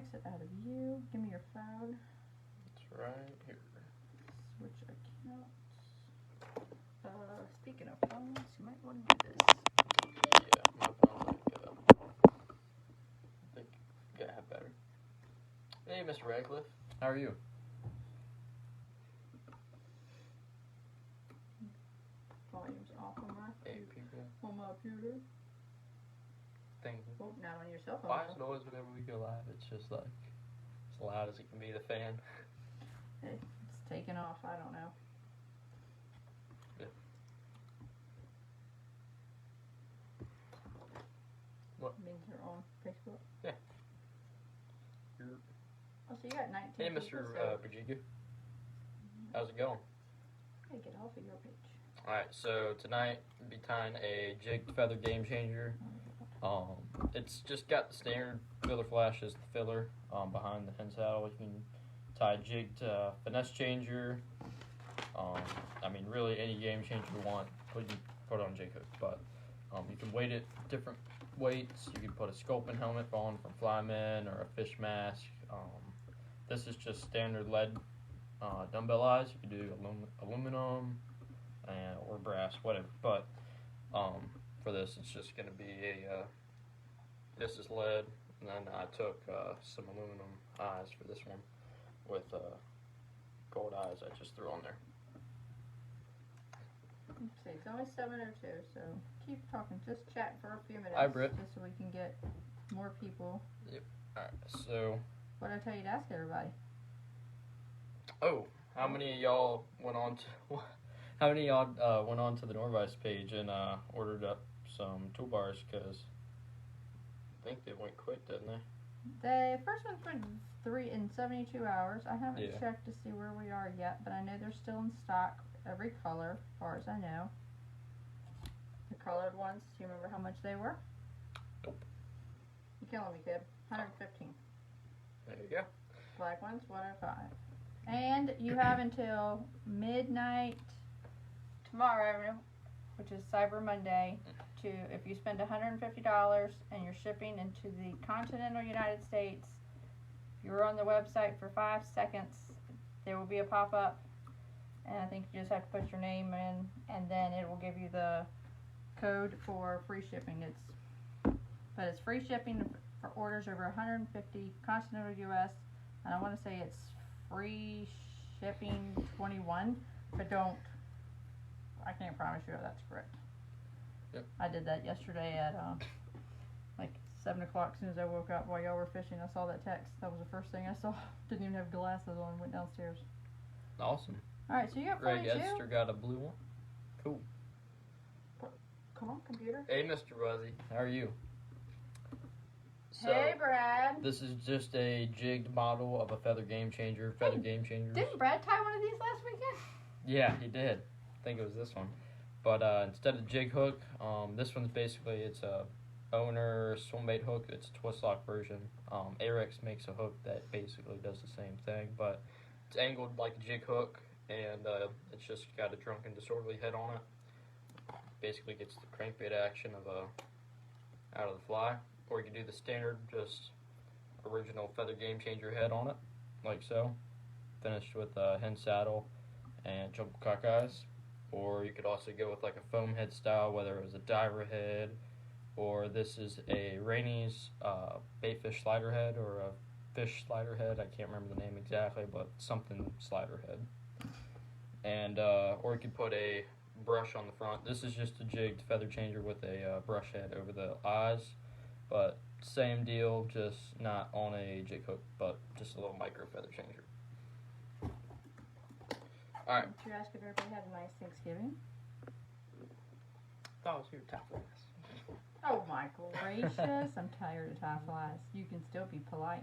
exit out of you. Give me your phone. It's right here. Switch accounts. Speaking of phones, you might want to do this. Yeah, my phone's like, I think you gotta have better. Hey, Mr. Radcliffe. How are you? Volume's off on my computer. Thank you. Oh, not on your cell phone. Why is it always whenever we go live, it's just like, as loud as it can be, the fan? It's taken off, I don't know. Yeah. What? Means you're on Facebook? Yeah. Oh, so you got 19 Hey, people, Mr. so Jigged. How's it going? I gotta get off of your page. Alright, so tonight we'll be tying a jigged feather game changer. It's just got the standard filler flash as the filler behind the hen saddle. You can tie jigged finesse changer. I mean, really any game changer you want, you can put on jig hook. But you can weight it different weights. You can put a sculpin helmet on from Flymen or a fish mask. This is just standard lead dumbbell eyes. You can do aluminum or brass, whatever. But for this, it's just going to be a this is lead, and then I took some aluminum eyes for this one with gold eyes I just threw on there. Let's see, it's only 7:02, so keep talking. Just chat for a few minutes. Hi, Britt. Just so we can get more people. Yep. Alright, so... What did I tell you to ask everybody? Oh, how many of y'all went on to... How many of y'all went on to the Norvise page and ordered up some toolbars? Because I think they went quick, didn't they? The first one's been 3 in 72 hours. I haven't Yeah. checked to see where we are yet, but I know they're still in stock. Every color, as far as I know. The colored ones, do you remember how much they were? Nope. You're killing me, kid. 115. There you go. Black ones, 105. And you have until midnight tomorrow, which is Cyber Monday, to, if you spend $150 and you're shipping into the continental United States, if you're on the website for 5 seconds, there will be a pop-up, and I think you just have to put your name in, and then it will give you the code for free shipping. But it's free shipping for orders over 150 continental US, and I want to say it's free shipping 21, but I can't promise you that's correct. Yep. I did that yesterday at like 7 o'clock. As soon as I woke up while y'all were fishing, I saw that text. That was the first thing I saw. Didn't even have glasses on. Went downstairs. Awesome. Alright, so you got Greg 42? Esther got a blue one. Cool. Come on, computer. Hey, Mr. Buzzy. How are you? So, Hey, Brad. this is just a jigged model of a feather game changer. Feather game changers. Didn't Brad tie one of these last weekend? Yeah, he did. I think it was this one. But instead of jig hook, this one's basically, it's a owner swim bait hook. It's a twist lock version. Arex makes a hook that basically does the same thing, but it's angled like a jig hook, and it's just got a drunken disorderly head on it. Basically gets the crankbait action of out of the fly, or you can do the standard, just original feather game changer head on it, like so, finished with a hen saddle and jumbo cockeyes. Or you could also go with like a foam head style, whether it was a diver head, or this is a Rainey's baitfish slider head, or a fish slider head. I can't remember the name exactly, but something slider head. And or you could put a brush on the front. This is just a jigged feather changer with a brush head over the eyes, but same deal, just not on a jig hook, but just a little micro feather changer. Alright. Did you ask if everybody had a nice Thanksgiving? That was your top list. Oh my gracious, I'm tired of tie flies. You can still be polite.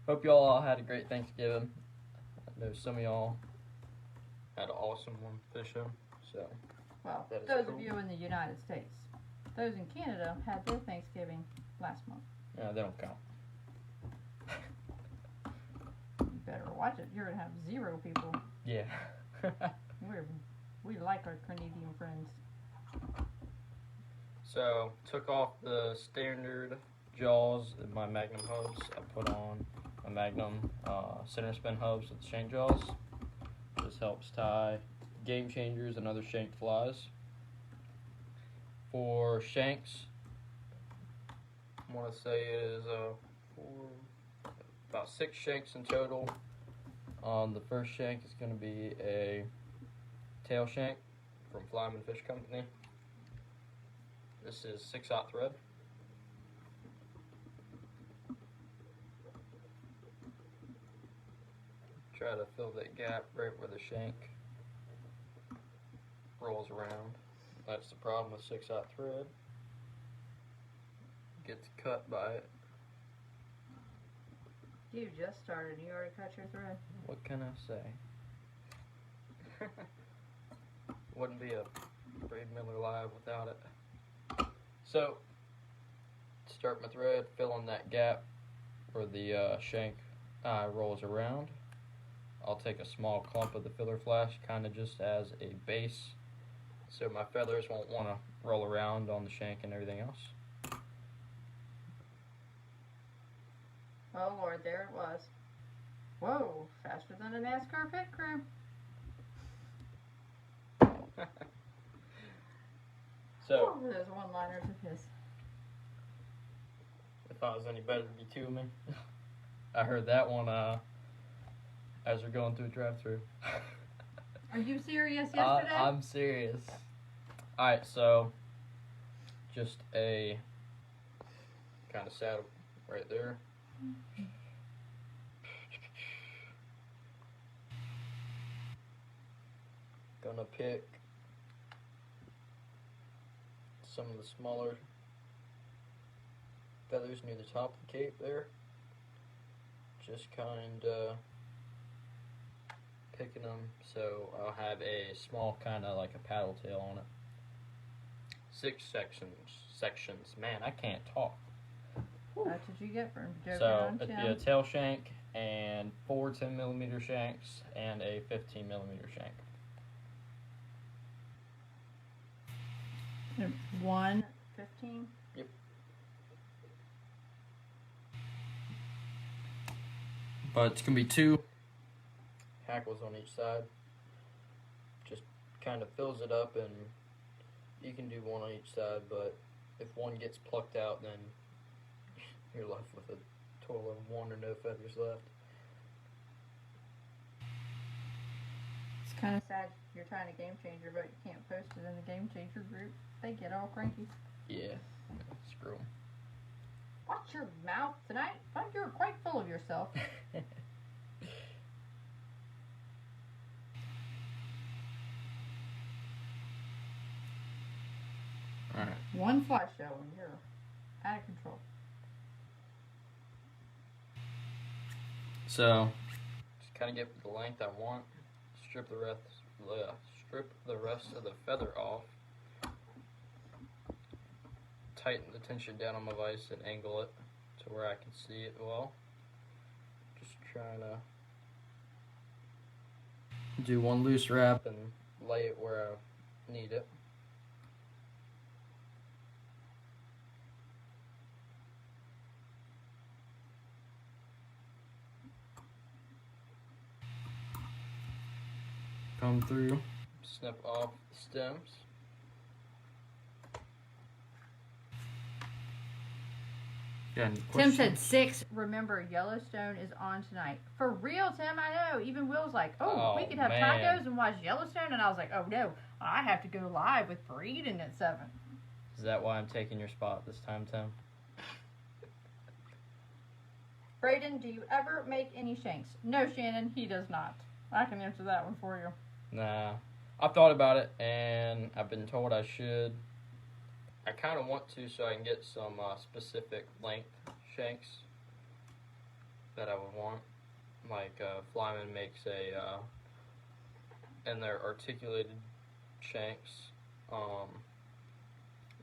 Hope y'all all had a great Thanksgiving. I know some of y'all had an awesome one fishing, so. Well, that is those cool. of you in the United States. Those in Canada had their Thanksgiving last month. Yeah, they don't count. You better watch it. You're going to have 0 people. Yeah. We like our Canadian friends. So, took off the standard jaws in my Magnum hubs. I put on a Magnum center spin hubs with shank jaws. This helps tie game changers and other shank flies. For shanks, I want to say it is about 6 shanks in total. The first shank is going to be a tail shank from Flymen Fish Company. This is 6/0 thread. Try to fill that gap right where the shank rolls around. That's the problem with 6/0 thread. Gets cut by it. You just started. You already cut your thread. What can I say? Wouldn't be a Braden Miller Live without it. So, start my thread, fill in that gap where the shank rolls around. I'll take a small clump of the filler flash, kind of just as a base, so my feathers won't want to roll around on the shank and everything else. Oh Lord, there it was. Whoa, faster than a NASCAR pit crew. So, oh, those one-liners of his. If I was any better, it'd be 2 of me. I heard that one as we're going through drive-through. Are you serious yesterday? I'm serious. Alright, so just a kind of saddle right there. Gonna pick some of the smaller feathers near the top of the cape there. Just kind of picking them so I'll have a small kind of like a paddle tail on it. 6 sections. Man, I can't talk. That's what you get for joking So on it'd Tim. be a tail shank and 4 10mm shanks and a 15mm shank. And 1 15. Yep. But it's gonna be 2 hackles on each side. Just kind of fills it up, and you can do 1 on each side, but if one gets plucked out, then you're left with a total of 1 or no feathers left. It's kind of sad you're trying a game changer, but you can't post it in the game changer group. They get all cranky. Yeah, screw 'em. Watch your mouth tonight. Oh, you're quite full of yourself. Alright. One fly show and you're out of control. So, just kind of get the length I want. Strip the rest of the feather off. Tighten the tension down on my vise and angle it to where I can see it well. Just trying to do 1 loose wrap and lay it where I need it. Come through, snip off the stems. Yeah, Tim said 6. Remember, Yellowstone is on tonight. For real, Tim, I know. Even Will's like, oh we could have man. tacos and watch Yellowstone. And I was like, oh, no. I have to go live with Braden at 7. Is that why I'm taking your spot this time, Tim? Braden, do you ever make any shanks? No, Shannon, he does not. I can answer that one for you. Nah. I've thought about it, and I've been told I should. I kind of want to so I can get some specific length shanks that I would want. Like Flymen makes and they're articulated shanks.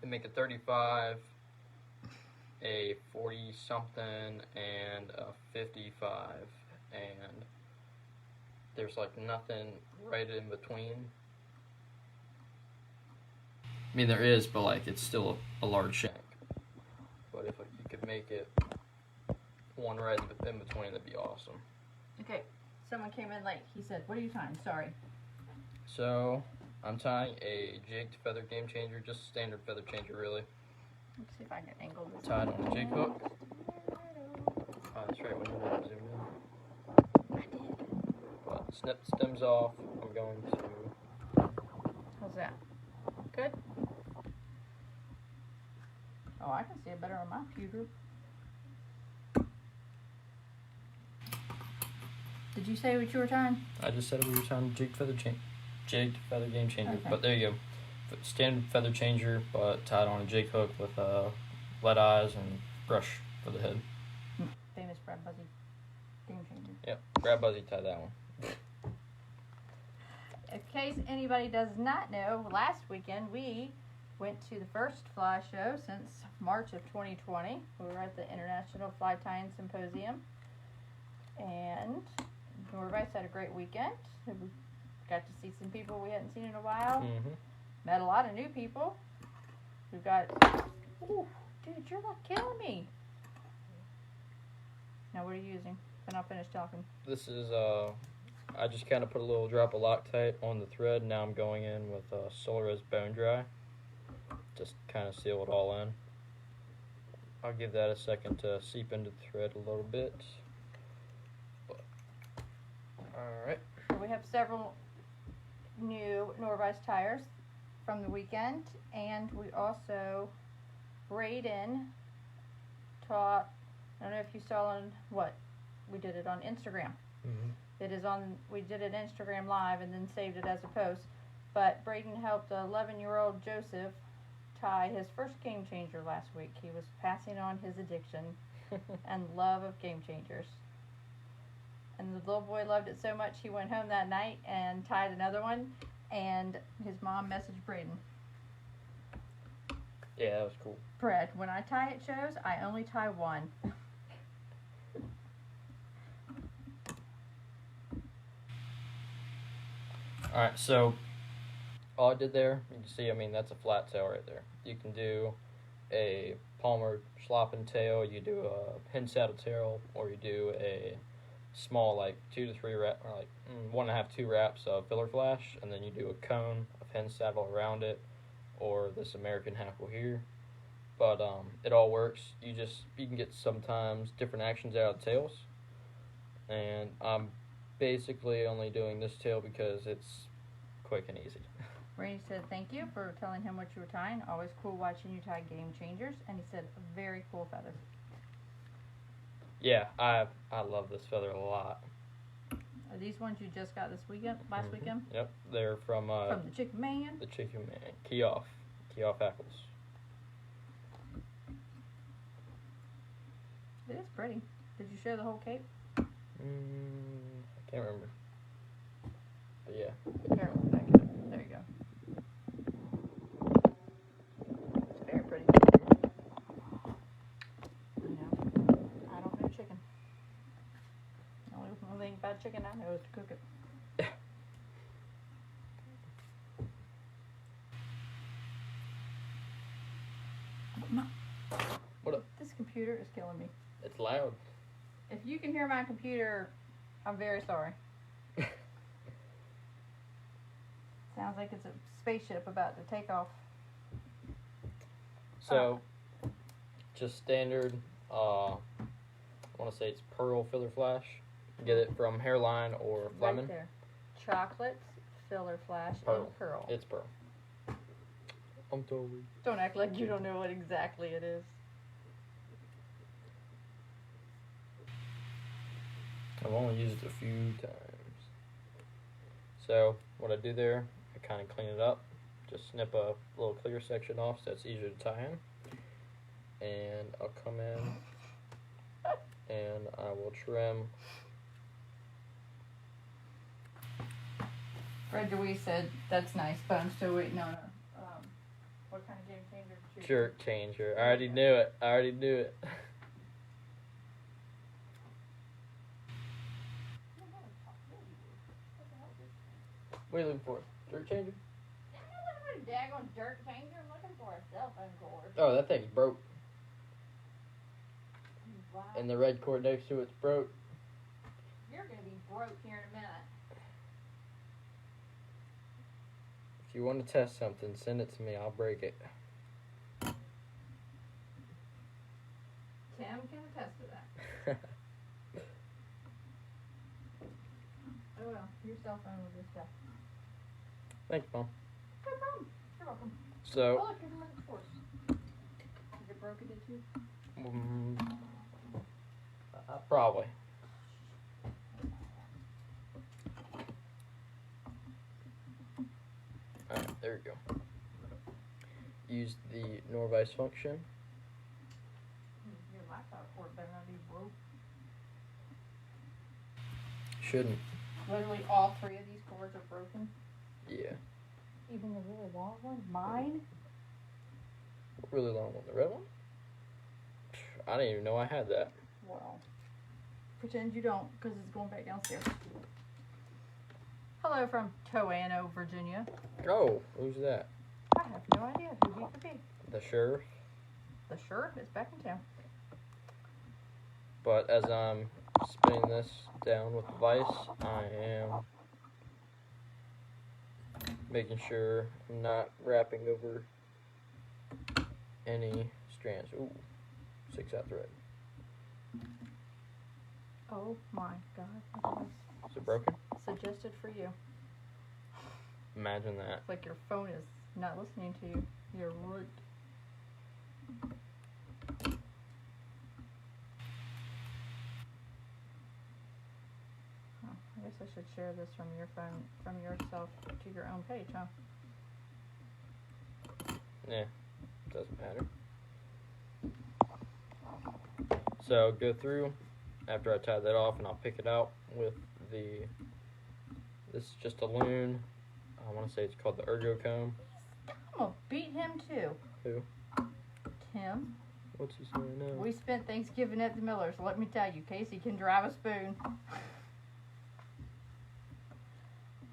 They make a 35, a 40 something, and a 55, and there's like nothing right in between. I mean, there is, but like it's still a large shank. But if you could make it one right in between, that'd be awesome. Okay, someone came in late. He said, what are you tying? Sorry. So, I'm tying a jigged feather game changer, just a standard feather changer, really. Let's see if I can angle this. Tied on a jig hook. Oh, that's right, when you were zoom in. I did. But snip the stems off. I'm going to... How's that? Good? Oh, I can see it better on my computer. Did you say what you were tying? I just said we were tying jigged feather game changer. Okay. But there you go. Standard feather changer, but tied on a jig hook with lead eyes and brush for the head. Famous Brad Buzzy game changer. Yep, grab Buzzy, tie that one. In case anybody does not know, last weekend we went to the first fly show since March of 2020. We were at the International Fly Tying Symposium, and Norvise had a great weekend. We got to see some people we hadn't seen in a while. Mm-hmm. Met a lot of new people. We've got... Ooh, dude, you're not killing me. Now what are you using? Then I'll finish talking. This is, I just kind of put a little drop of Loctite on the thread. Now I'm going in with Solaris Bone Dry. Just kind of seal it all in. I'll give that a second to seep into the thread a little bit. Alright. So we have several new Nor-vise tires from the weekend, and we also, Braden taught, I don't know if you saw on what, we did it on Instagram. Mm-hmm. It is on, we did it Instagram live and then saved it as a post, but Braden helped 11-year-old Joseph tie his first game changer last week. He was passing on his addiction and love of game changers. And the little boy loved it so much he went home that night and tied another one, and his mom messaged Braden. Yeah, that was cool. Brad, when I tie at shows, I only tie one. Alright, so all I did there, you can see, I mean, that's a flat tail right there. You can do a Palmer slopping tail, you do a hen saddle tail, or you do a small, like 2 to 3 wrap, or like 1.5 to 2 wraps of filler flash, and then you do a cone of hen saddle around it, or this American hackle here. But it all works. You can get sometimes different actions out of tails, and I'm basically only doing this tail because it's quick and easy. Randy said thank you for telling him what you were tying. Always cool watching you tie game changers, and he said very cool feather. Yeah, I love this feather a lot. Are these ones you just got this weekend, last weekend? Yep, they're from the Chicken Man? The Chicken Man. Keough hackles. It is pretty. Did you show the whole cape? I can't remember. But yeah. Here, there you go. It's very pretty. I don't know chicken. The only thing about chicken I know is to cook it. What up? This computer is killing me. It's loud. If you can hear my computer, I'm very sorry. Sounds like it's a spaceship about to take off. So, just standard, I want to say it's Pearl Filler Flash. Get it from Hairline or Flymen. Right there. Chocolate, filler flash, Pearl. and pearl. It's Pearl. I'm totally... Don't act like you don't know what exactly it is. I've only used it a few times. So, what I do there, I kind of clean it up. Just snip a little clear section off so it's easier to tie in. And I'll come in and I will trim. Fred DeWee said, that's nice, but I'm still waiting on a, what kind of game changer? Jerk changer. I already knew it. What are you looking for? Jerk changer? I'm not looking for a daggone jerk changer. I'm looking for a cell phone cord. Oh, that thing's broke. Wow. And the red cord next to it's broke. You're gonna be broke here in a minute. If you want to test something, send it to me. I'll break it. Tim can attest to that. Oh well, your cell phone will just die. Thanks, Mom. No problem. You're welcome. So. Oh, look, give him a force. Is it broken it too? Probably. Alright, there we go. Use the Nor-vise function. Your laptop cord better not be broke. Shouldn't. Literally all three of these cords are broken. Yeah. Even the really long one? Mine? Really long one. The red one? I didn't even know I had that. Well, pretend you don't, because it's going back downstairs. Hello from Toano, Virginia. Oh, who's that? I have no idea who he could be. The sheriff. The sheriff is back in town. But as I'm spinning this down with the vise, I am making sure I'm not wrapping over any strands. Ooh, 6-out thread. Oh my god. Is it broken? Suggested for you. Imagine that. It's like your phone is not listening to you. You're right. Oh, I guess I should share this from your phone, from yourself to your own page, huh? Yeah, doesn't matter. So go through after I tie that off, and I'll pick it out with the. This is just a loon. I want to say it's called the ergo comb. I'm gonna beat him too. Who? Tim. What's his name now? We spent Thanksgiving at the Millers. Let me tell you, Casey can drive a spoon.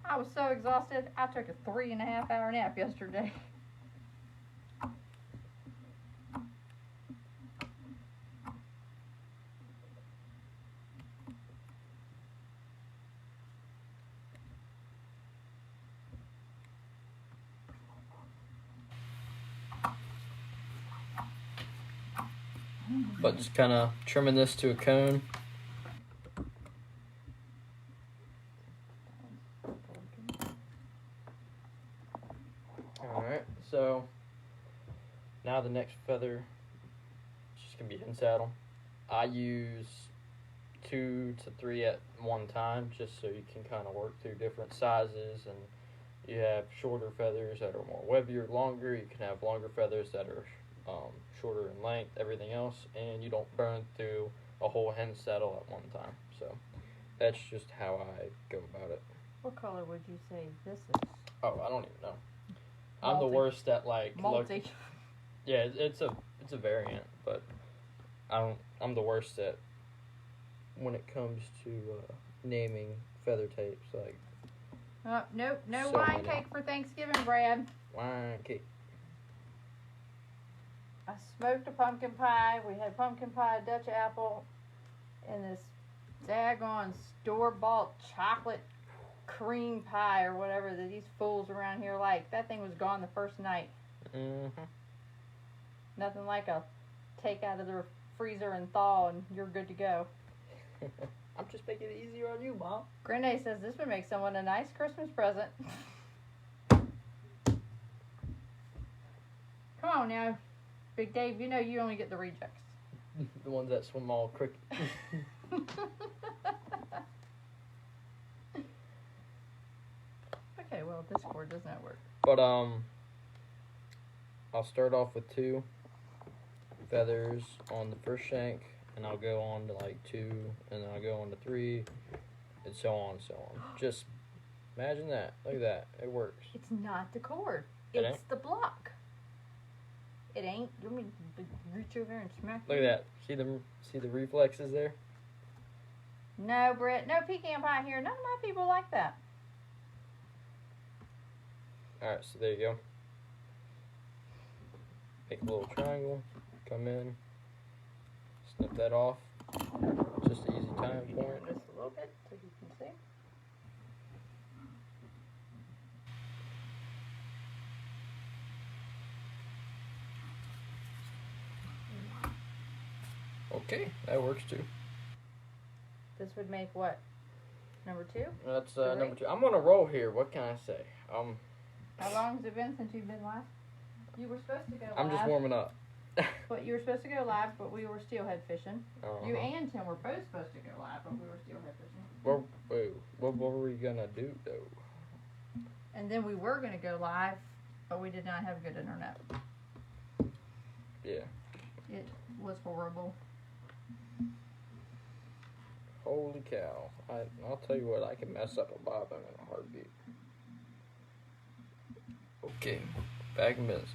I was so exhausted. I took a 3.5-hour nap yesterday. But just kind of trimming this to a cone. Alright, so now the next feather is just going to be in saddle. I use 2 to 3 at one time just so you can kind of work through different sizes, and you have shorter feathers that are more webbier, longer. You can have longer feathers that are shorter in length, everything else, and you don't burn through a whole hen saddle at one time. So that's just how I go about it. What color would you say this is? Oh, I don't even know. I'm the worst at like multi. Yeah, it's a variant, but I'm the worst at when it comes to naming feather tapes. Like Nope, no so wine many. cake for Thanksgiving, Brad. Wine cake. I smoked a pumpkin pie. We had pumpkin pie, Dutch apple, and this daggone store-bought chocolate cream pie or whatever that these fools around here like. That thing was gone the first night. Mm-hmm. Nothing like a take out of the freezer and thaw and you're good to go. I'm just making it easier on you, Mom. Grenade says this would make someone a nice Christmas present. Come on now, Big Dave, you know you only get the rejects. The ones that swim all crooked. Okay, well, this cord does not work. But I'll start off with 2 feathers on the first shank, and I'll go on to like 2, and then I'll go on to 3, and so on and so on. Just imagine that. Look at that. It works. It's not the cord. It It's ain't? the block. It ain't. You want me to reach over there and smack Look at you? that. See the reflexes there? No, Brett. No pecan pie here. None of my people like that. Alright, so there you go. Make a little triangle. Come in. Snip that off. Just an easy time point. Just a little bit so you can see. Okay, that works too. This would make what? Number 2? That's Three? number 2. I'm on a roll here. What can I say? How long has it been since you've been live? You were supposed to go live. I'm just warming up. But you were supposed to go live, but we were steelhead fishing. Uh-huh. You and Tim were both supposed to go live, but we were steelhead fishing. What were we gonna do though? And then we were going to go live, but we did not have good internet. Yeah. It was horrible. Holy cow. I'll tell you what, I can mess up a bobbin in a heartbeat. Okay, back in business.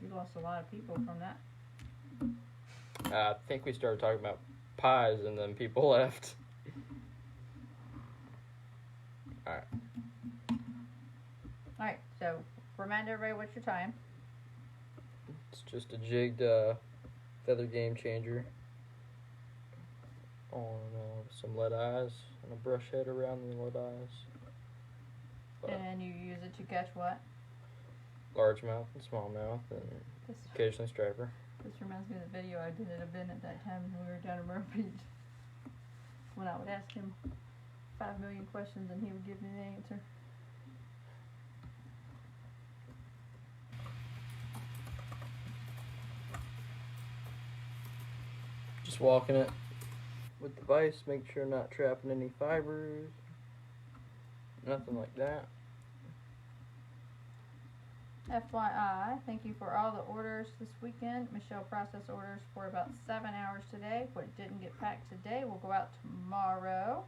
You lost a lot of people from that. I think we started talking about pies and then people left. Alright. Alright, so remind everybody what you're tying. It's just a jigged feather game changer on some lead eyes and a brush head around the lead eyes. But And you use it to catch what? largemouth and smallmouth and This occasionally striper. This reminds me of the video I did at a bin at that time when we were down in Myrtle Beach. When I would ask him 5 million questions and he would give me the answer. Just walking it with the vise, make sure not trapping any fibers. Nothing like that. FYI, thank you for all the orders this weekend. Michelle processed orders for about 7 hours today. What didn't get packed today will go out tomorrow.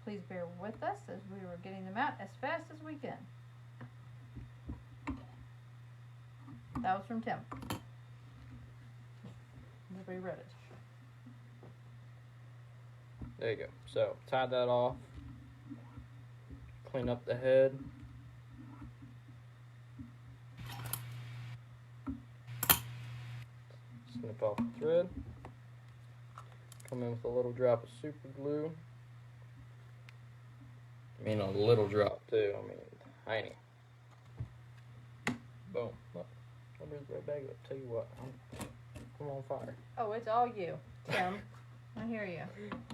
Please bear with us as we were getting them out as fast as we can. That was from Tim. Nobody read it. There you go. So, tie that off. Clean up the head. Snip off the thread. Come in with a little drop of super glue. I mean a little drop too. I mean tiny. Boom. Look. Let me right back up. Tell you what, I'm on fire. Oh, it's all you, Tim. I hear you.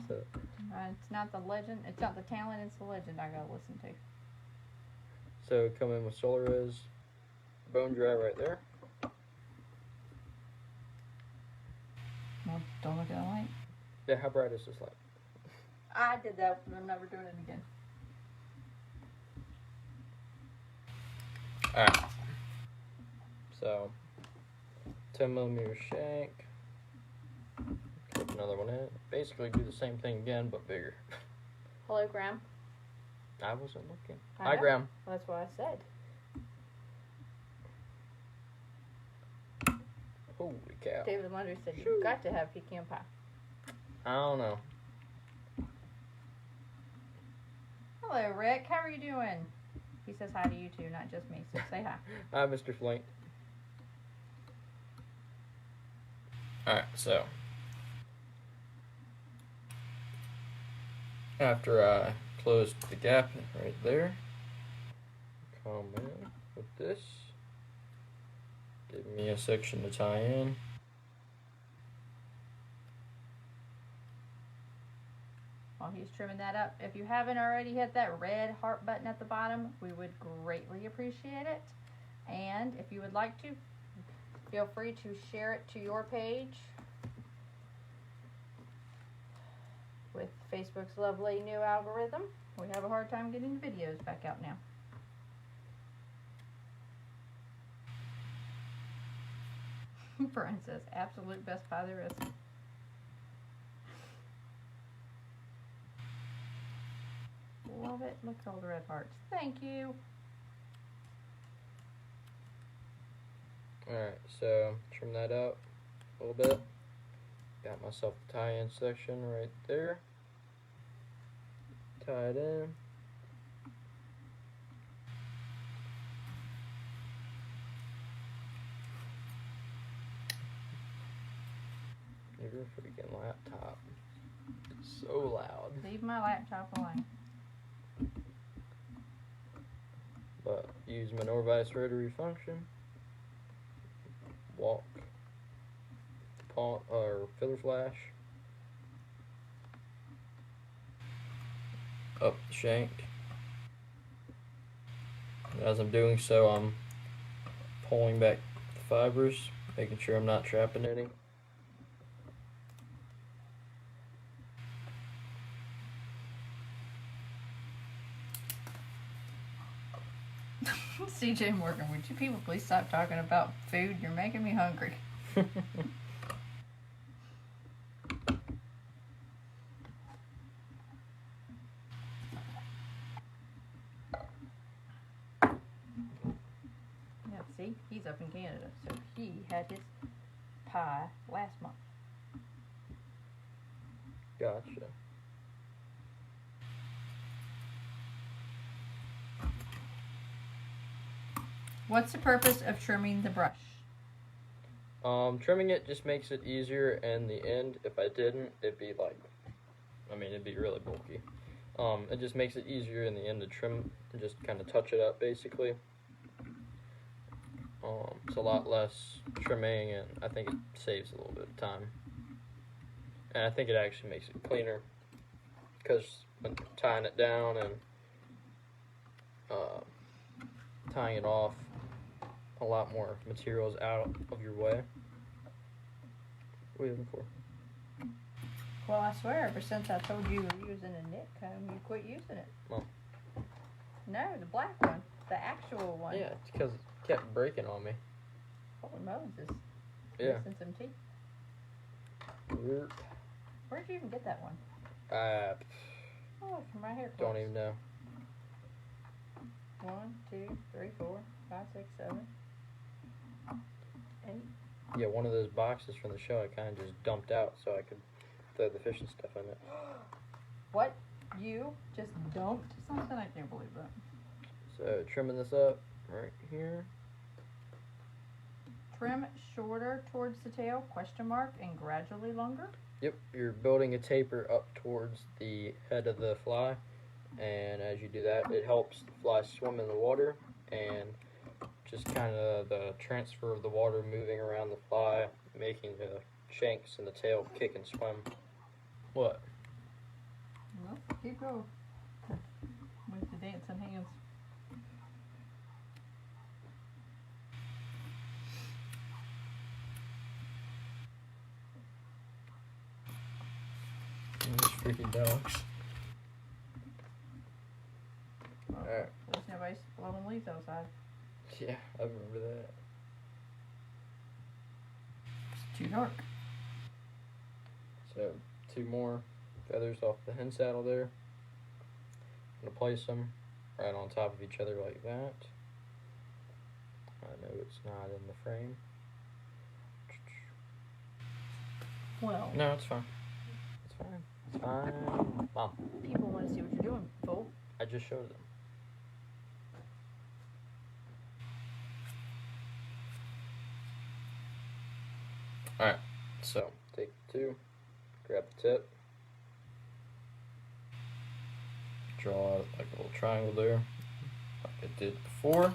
So, It's not the legend. It's not the talent. It's the legend I gotta listen to. so come in with Solaris. Bone dry right there. No, don't look at the light. Yeah, how bright is this light? I did that, and I'm never doing it again. Alright. So, 10mm shank. Put another one in. Basically do the same thing again, but bigger. Hello, Graham. I wasn't looking. I Hi, know. Graham. Well, that's what I said. Holy cow. David Landry said you've got to have pecan pie. I don't know. Hello, Rick. How are you doing? He says hi to you too, not just me. So say hi. Hi, Mr. Flink. Alright, so. After I closed the gap right there, come in with this. Give me a section to tie in. While he's trimming that up, if you haven't already hit that red heart button at the bottom, we would greatly appreciate it. And if you would like to, feel free to share it to your page with Facebook's lovely new algorithm. We have a hard time getting the videos back out now. Brian says, absolute best pie there is. Love it. Look at all the red hearts. Thank you. Alright, so trim that out a little bit. Got myself a tie-in section right there. Tie it in. Your freaking laptop. It's so loud. Leave my laptop alone. But use my Nor-vise rotary function. Walk. Or filler flash. Up the shank. As I'm doing so, I'm pulling back the fibers, making sure I'm not trapping any. CJ Morgan, would you people please stop talking about food? You're making me hungry. Yeah, see, he's up in Canada, so he had his pie last month. Gotcha. What's the purpose of trimming the brush? Trimming it just makes it easier in the end. If I didn't, it'd be like, it'd be really bulky. It just makes it easier in the end to trim and just kind of touch it up, basically. It's a lot less trimming, and I think it saves a little bit of time. And I think it actually makes it cleaner, because when tying it down and tying it off, a lot more materials out of your way. What are you looking for? Well, I swear, ever since I told you were using a knit comb, you quit using it. Well. No, the black one. The actual one. Yeah, it's because it kept breaking on me. Holy Moses. Yeah. Missing some teeth. Yerp. Where'd you even get that one? Oh, from my hair. don't even know. 1, 2, 3, 4, 5, 6, 7, 8. Yeah, one of those boxes from the show I kind of just dumped out so I could throw the fish and stuff in it. What? You just dumped something? I can't believe that. So, trimming this up right here. Trim shorter towards the tail, question mark, and gradually longer? Yep, you're building a taper up towards the head of the fly. And as you do that, it helps the fly swim in the water, and just kind of the transfer of the water moving around the fly, making the shanks and the tail kick and swim. What? Well, keep going. With the dancing hands. These freaking dogs. Alright. At least nobody's blowing leaves outside. Yeah, I remember that. It's too dark. So, 2 more feathers off the hen saddle there. I'm going to place them right on top of each other like that. I know it's not in the frame. Well. No, it's fine. It's fine. It's fine. Mom. People want to see what you're doing, fool. I just showed them. Alright, so take 2, grab the tip, draw like a little triangle there, like I did before.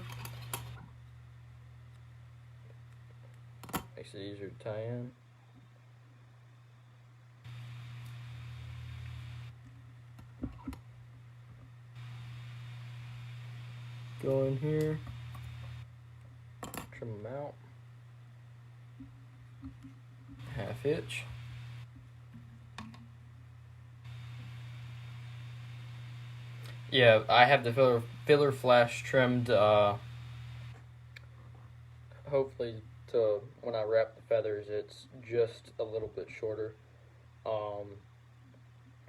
Makes it easier to tie in. Go in here, trim them out. Half inch. Yeah, I have the filler flash trimmed, hopefully to when I wrap the feathers it's just a little bit shorter.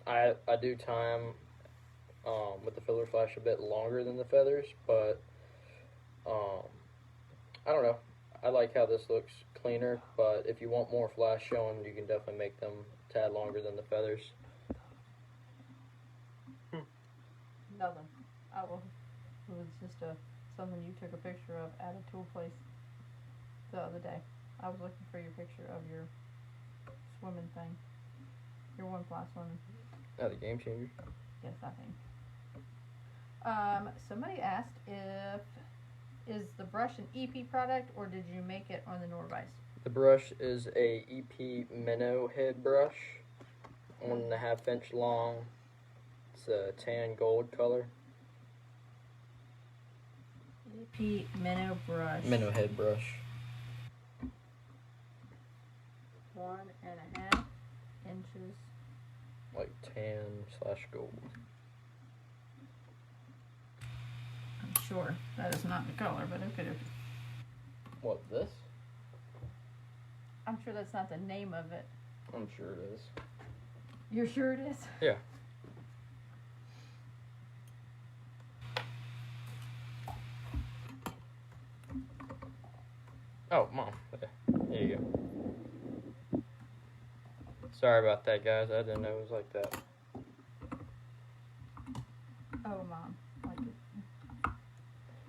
I do time with the filler flash a bit longer than the feathers, but I don't know. I like how this looks cleaner, but if you want more flash showing, you can definitely make them a tad longer than the feathers. Nothing. It was just something you took a picture of at a tool place the other day. I was looking for your picture of your swimming thing. Your one fly swimming. Oh, the game changer. Yes, I think. Somebody asked is the brush an EP product or did you make it on the Nor-vise? The brush is a EP Minnow head brush, 1.5 inch long. It's a tan gold color. EP Minnow brush. Minnow head brush. 1.5 inches. Like tan/gold. I'm sure that is not the color, but okay. What, this? I'm sure that's not the name of it. I'm sure it is. You're sure it is? Yeah. Oh, Mom. There you go. Sorry about that, guys. I didn't know it was like that. Oh, Mom. Like it.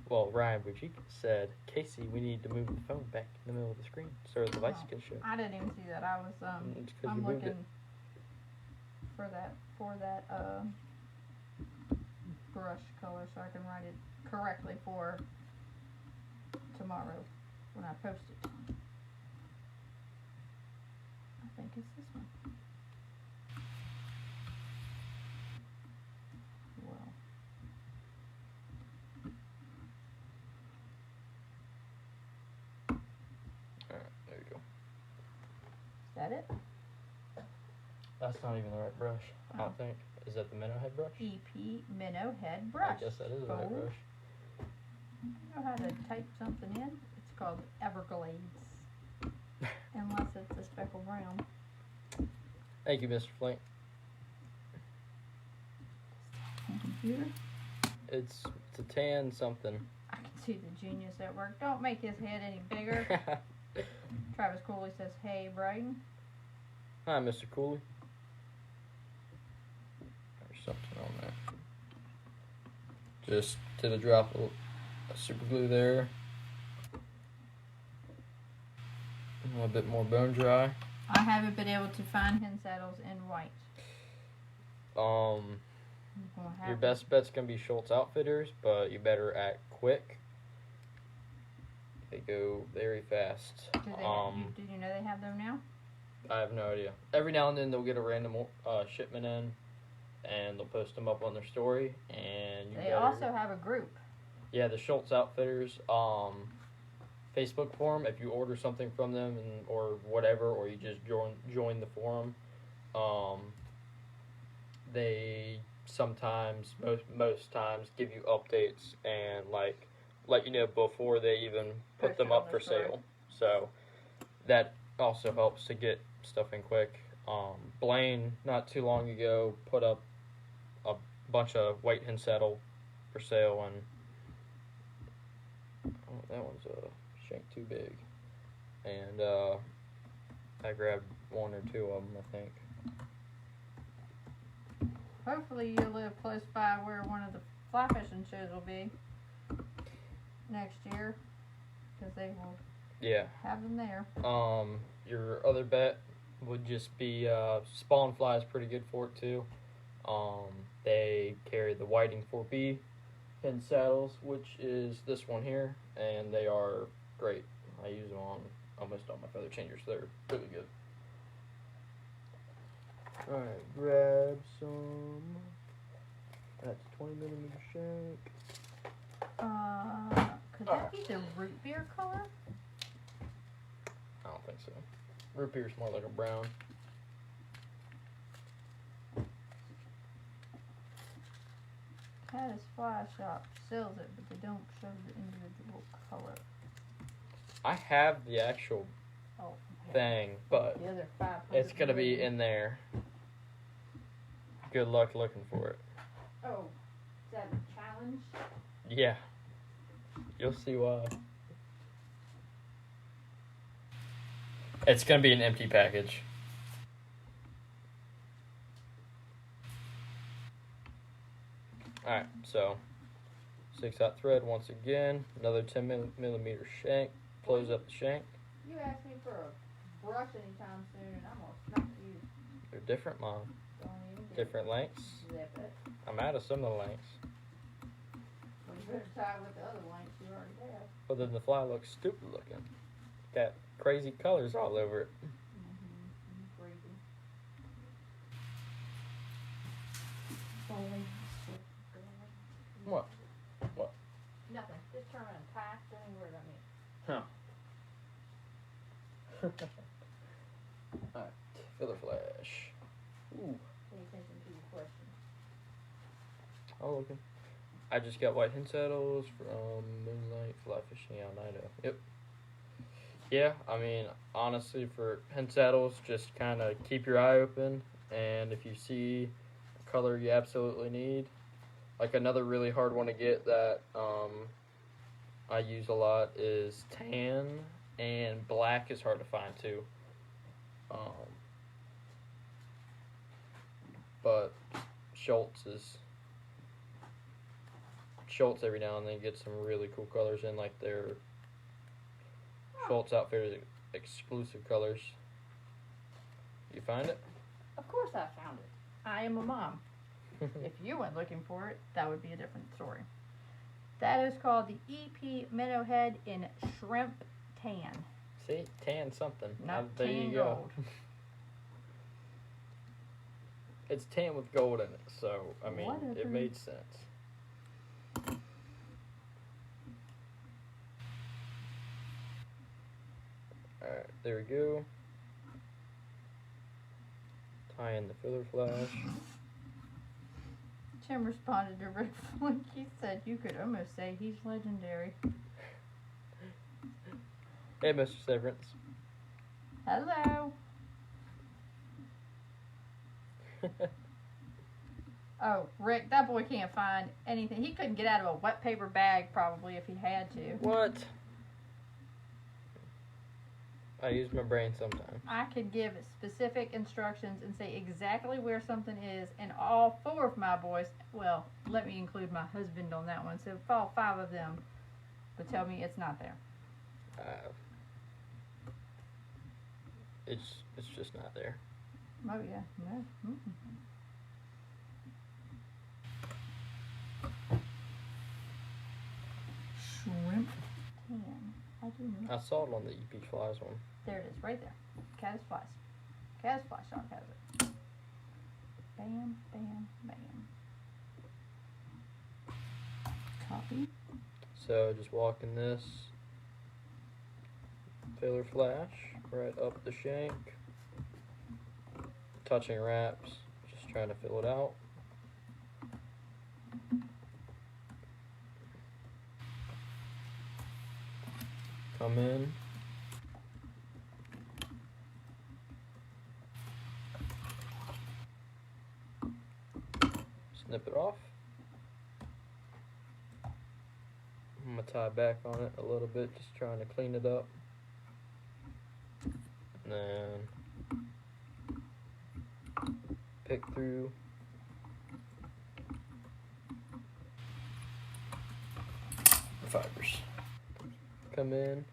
Well, Ryan Bujik said, Casey, we need to move the phone back in the middle of the screen so the device can show. I didn't even see that. I was It's 'cause I'm you moved looking it. for that brush color so I can write it correctly for tomorrow when I post it. I think it's this one. Well. Alright, there you go. Is that it? That's not even the right brush, I don't think. Is that the Minnow head brush? EP Minnow head brush. I guess that is the right brush. You know how to type something in? It's called Everglades. Unless it's a speckle brown. Thank you, Mr. Flink. Computer? It's a tan something. I can see the genius at work. Don't make his head any bigger. Travis Cooley says, hey, Braden. Hi, Mr. Cooley. There's something on there. Just did a drop of super glue there. A little bit more bone dry. I haven't been able to find hen saddles in white. Your best bet's gonna be Schultz Outfitters, but you better act quick. They go very fast. Do you know they have them now? I have no idea. Every now and then they'll get a random shipment in, and they'll post them up on their story. And they also have a group. Yeah, the Schultz Outfitters Facebook forum. If you order something from them or whatever, or you just join the forum, they sometimes, most times, give you updates and let you know before they even put them up for sale. So that also helps to get stuff in quick. Blaine, not too long ago, put up a bunch of white hen saddle for sale, and that one's a shank too big. And I grabbed one or two of them, I think. Hopefully you live close by where one of the fly fishing shows will be next year, because they will have them there. Your other bet would just be Spawn Fly is pretty good for it too. They carry the Whiting 4B hen saddles, which is this one here, and they are great. I use them on almost all my feather changers. They're really good. Alright, grab some. That's 20mm shank. Could that be the root beer color? I don't think so. Root beer's more like a brown. Caddis Fly Shop sells it, but they don't show the individual color. I have the actual thing, but the other 500 it's gonna be in there. Good luck looking for it. Oh, is that a challenge? Yeah. You'll see why. It's gonna be an empty package. Alright, so 6/0 thread once again, another 10mm shank, close up the shank. You asked me for a brush anytime soon, and I'm gonna smack you. They're different, Mom. Don't even Different lengths. zip it. I'm out of some of the lengths. Well, you better try with the other lengths you already have. But then the fly looks stupid looking. Got crazy colors all over it. Crazy. What? What? Nothing. Just turn around. Pass any word on me. Huh. Alright, filler flash. Ooh. Pay attention to your question. Oh, okay. I just got white hen saddles from Moonlight Fly Fishing out Nano. Yep. Yeah, I mean, honestly, for hen saddles, just kind of keep your eye open, and if you see a color you absolutely need, like another really hard one to get that I use a lot is tan, and black is hard to find too. But Schultz every now and then gets some really cool colors in, like their Schultz Outfitters exclusive colors. You find it? Of course I found it. I am a mom. If you went looking for it, that would be a different story. That is called the EP Minnow Head in Shrimp Tan. See? Tan something. Not there tan you go. gold. It's tan with gold in it, so, I mean, Whatever. it made sense. Alright, there we go. Tie in the filler flash. Tim responded to Rick Flink. He said you could almost say he's legendary. Hey, Mr. Severance. Hello. Oh, Rick, that boy can't find anything. He couldn't get out of a wet paper bag probably if he had to. What? I use my brain sometimes. I could give specific instructions and say exactly where something is, and all 4 of my boys, well, let me include my husband on that one, so all 5 of them would tell me it's not there. It's just not there. Oh, yeah. No. Shrimp tan. I do know. I saw it on the EP Flies one. There it is, right there. Caddis Flies. Caddis Fly Shop has it. Bam, bam, bam. Copy. So just walking this filler flash right up the shank. Touching wraps, just trying to fill it out. Come in. Snip it off. I'm gonna tie back on it a little bit, just trying to clean it up. And then pick through. The fibers. Come in.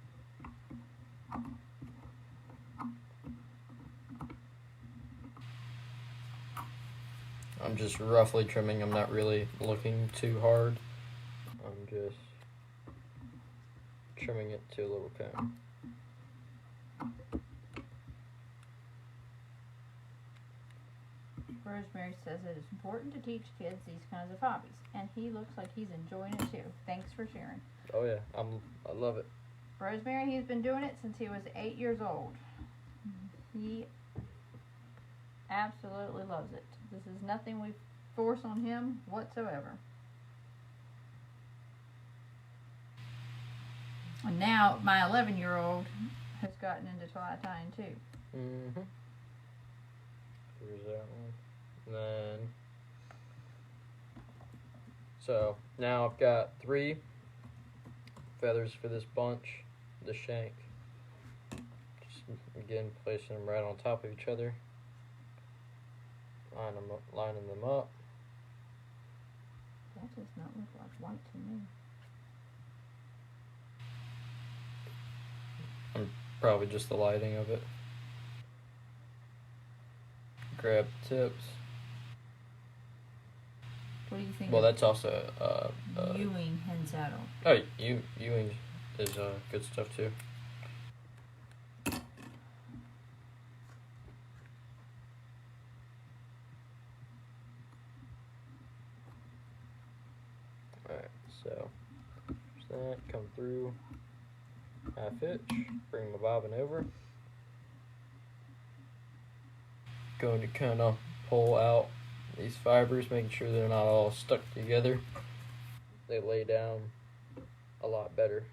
I'm just roughly trimming. I'm not really looking too hard. I'm just trimming it to a little cone. Rosemary says it is important to teach kids these kinds of hobbies, and he looks like he's enjoying it too. Thanks for sharing. Oh yeah, I love it. Rosemary, he's been doing it since he was 8 years old. He absolutely loves it. This is nothing we force on him whatsoever. And now my 11-year-old has gotten into fly tying too. Mm-hmm. Here's that one. And then, so now I've got 3 feathers for this bunch, the shank. Just again placing them right on top of each other, lining them up. That does not look like white to me. Probably just the lighting of it. grab the tips. What do you think? Well, that's also Ewing hen saddle. Oh, Ewing is good stuff too. Alright, so there's that. Come through half hitch, bring my bobbin over. Going to kind of pull out these fibers, making sure they're not all stuck together. They lay down a lot better.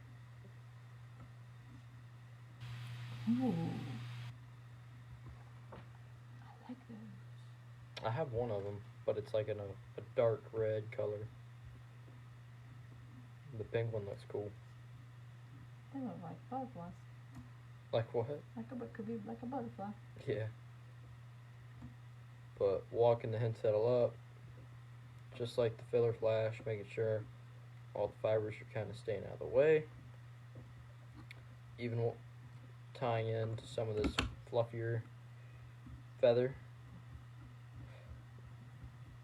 Ooh. I like those. I have one of them, but it's like in a dark red color. The pink one looks cool. They look like butterflies. Like what? Could be like a butterfly. Yeah. But walking the hen saddle up, just like the filler flash, making sure all the fibers are kind of staying out of the way. Even tying into some of this fluffier feather.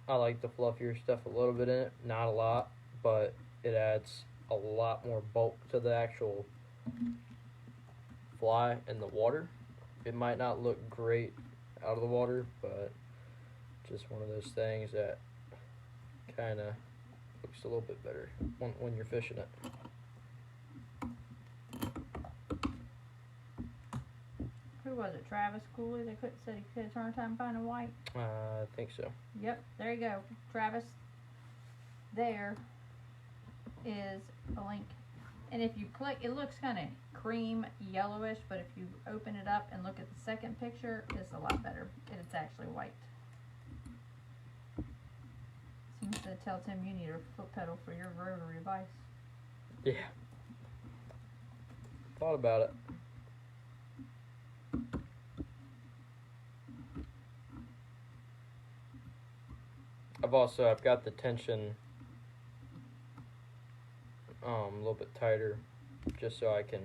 I like the fluffier stuff a little bit in it, not a lot, but it adds a lot more bulk to the actual fly in the water. It might not look great out of the water, but just one of those things that kind of looks a little bit better when you're fishing it. Who was it? Travis Cooley? They said he could turn time finding white. I think so. Yep, there you go, Travis. There is a link, and if you click, it looks kind of cream yellowish, but if you open it up and look at the second picture, it's a lot better. It's actually white. Seems to tell Tim you need a foot pedal for your rotary vise. Yeah. Thought about it. I've got the tension a little bit tighter, just so I can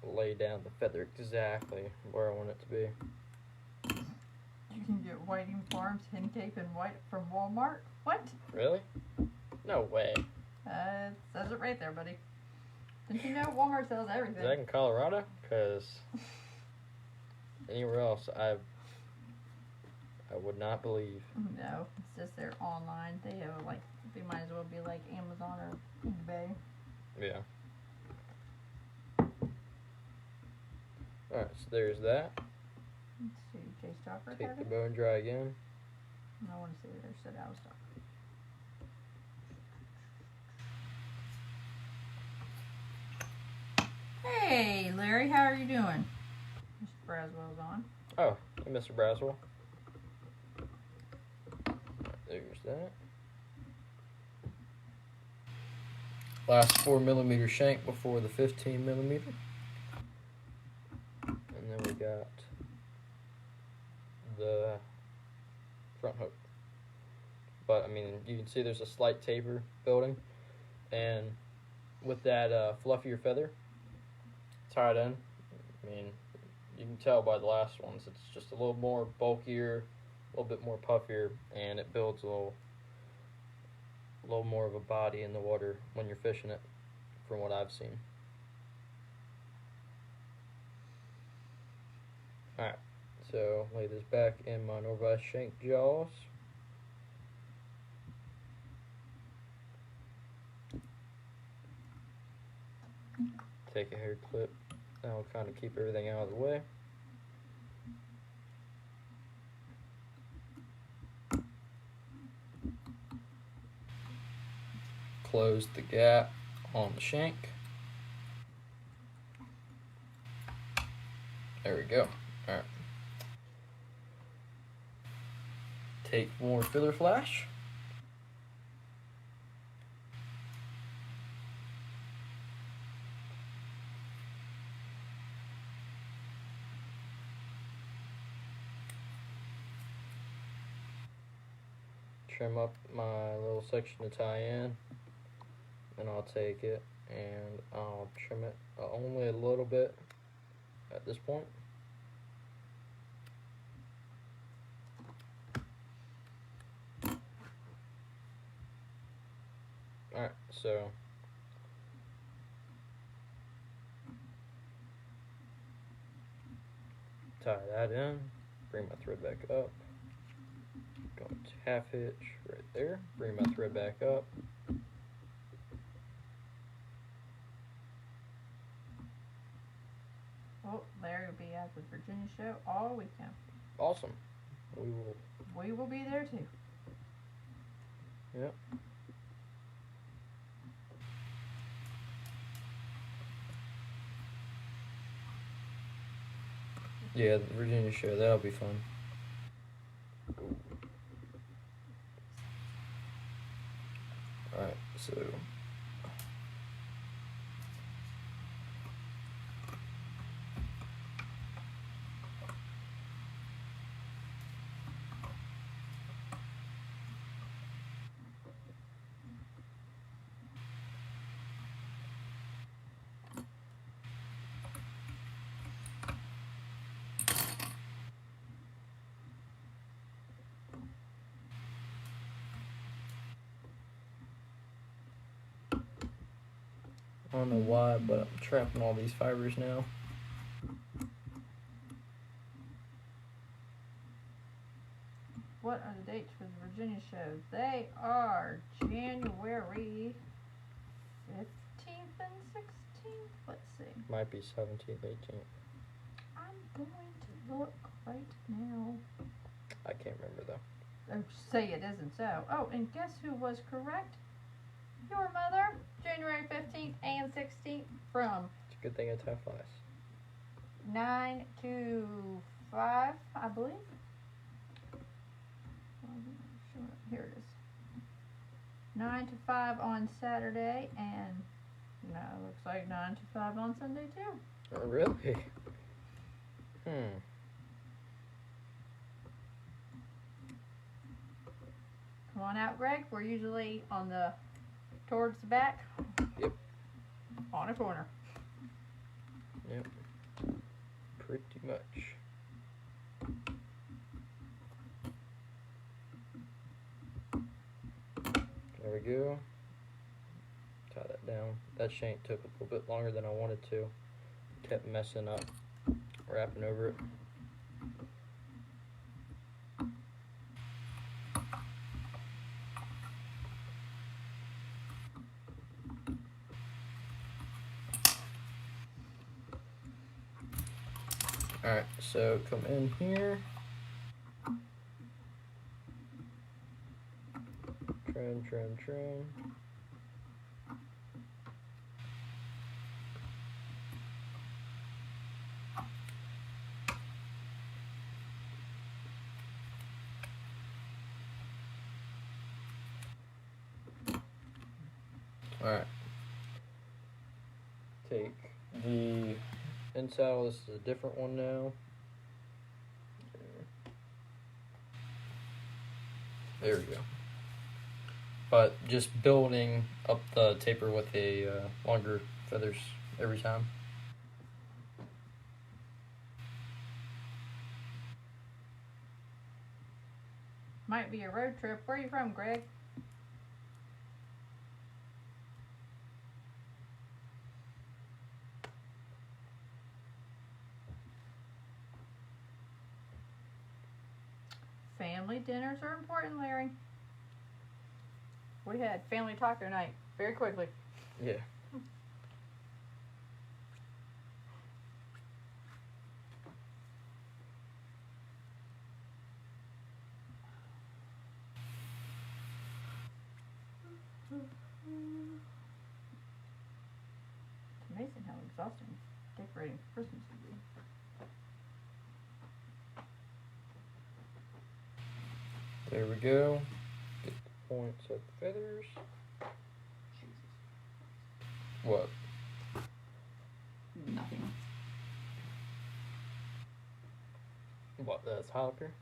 lay down the feather exactly where I want it to be. You can get Whiting Farms hen tape and white from Walmart. What? Really? No way. It says it right there, buddy. Didn't you know Walmart sells everything? Is that in Colorado? Because anywhere else, I would not believe. No, it's just they're online. They have like, they might as well be like Amazon or eBay. Yeah. Alright, so there's that. Let's see, Jay Stalker. Take the bow and dry again. I want to see what they said I was talking. Hey, Larry, how are you doing? Mr. Braswell's on. Oh, hey, Mr. Braswell. There's that. Last 4mm shank before the 15mm. And then we got the front hook. But I mean, you can see there's a slight taper building, and with that fluffier feather tied in, I mean, you can tell by the last ones it's just a little more bulkier, a little bit more puffier, and it builds a little more of a body in the water when you're fishing it, from what I've seen. Alright, so lay this back in my Nor-vise shank jaws. Take a hair clip, that'll kind of keep everything out of the way. Close the gap on the shank. There we go. Alright. Take more filler flash. Trim up my little section to tie in. And I'll take it and I'll trim it only a little bit at this point. Alright, so tie that in, bring my thread back up, go to half hitch right there, bring my thread back up. Oh, Larry will be at the Virginia show all weekend. Awesome. We will be there too. Yep. Yeah, the Virginia show, that'll be fun. Alright, so I don't know why, but I'm trapping all these fibers now. What are the dates for the Virginia shows? They are January 15th and 16th. Let's see. Might be 17th, 18th. I'm going to look right now. I can't remember though. Oh, say it isn't so. Oh, and guess who was correct? Your mother. January 15th and 16th from It's a good thing it's half ice. 9 to 5, I believe. Here it is. 9 to 5 on Saturday, and no, it looks like 9 to 5 on Sunday too. Oh, really? Hmm. Come on out, Greg. We're usually on the towards the back. Yep. On a corner. Yep. Pretty much. There we go. Tie that down. That shank took a little bit longer than I wanted to. Kept messing up, wrapping over it. Alright, so come in here. Trim, trim, trim. Alright. Take the insaddle. This is a different one now. There we go. But just building up the taper with a longer feathers every time. Might be a road trip. Where are you from, Greg? Family dinners are important, Larry. We had family taco night very quickly. Yeah. It's amazing how exhausting decorating for Christmas can be. There we go. Get the points of the feathers. What? Nothing. What? That's hot up here?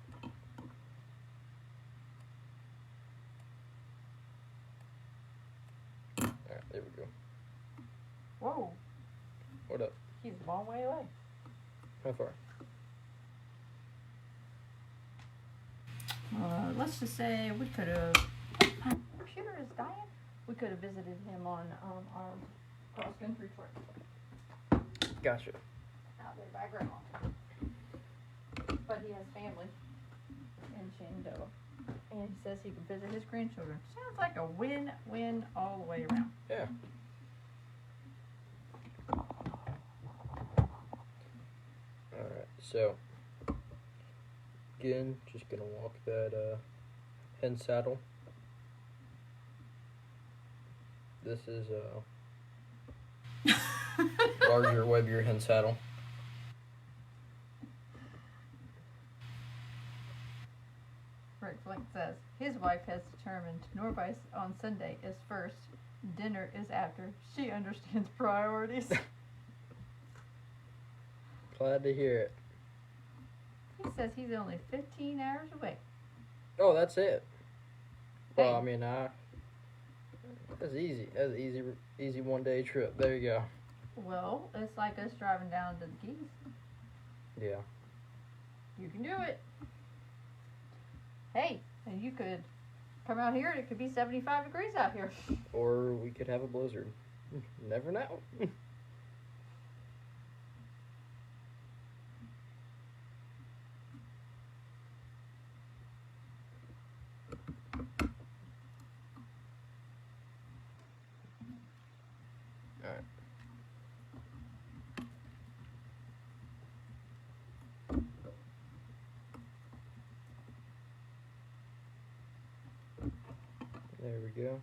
Alright, there we go. Whoa, What up? he's a long way away. How far? Let's just say we could have. My computer is dying. We could have visited him on our cross country trip Gotcha. out there by Grandma. But he has family in Shenandoah, and he says he can visit his grandchildren. Sounds like a win-win all the way around. Yeah. Alright, so again, just gonna walk that hen saddle. This is larger, webbier hen saddle. Rick Flink says his wife has determined Norvise on Sunday is first, dinner is after. She understands priorities. Glad to hear it. He says he's only 15 hours away. Oh, that's it. Well, Hey. I mean, that's easy. That's an easy 1 day trip. There you go. Well, it's like us driving down to the Keys. Yeah. You can do it. Hey, and you could come out here and it could be 75 degrees out here. Or we could have a blizzard. Never know. Alright. There we go.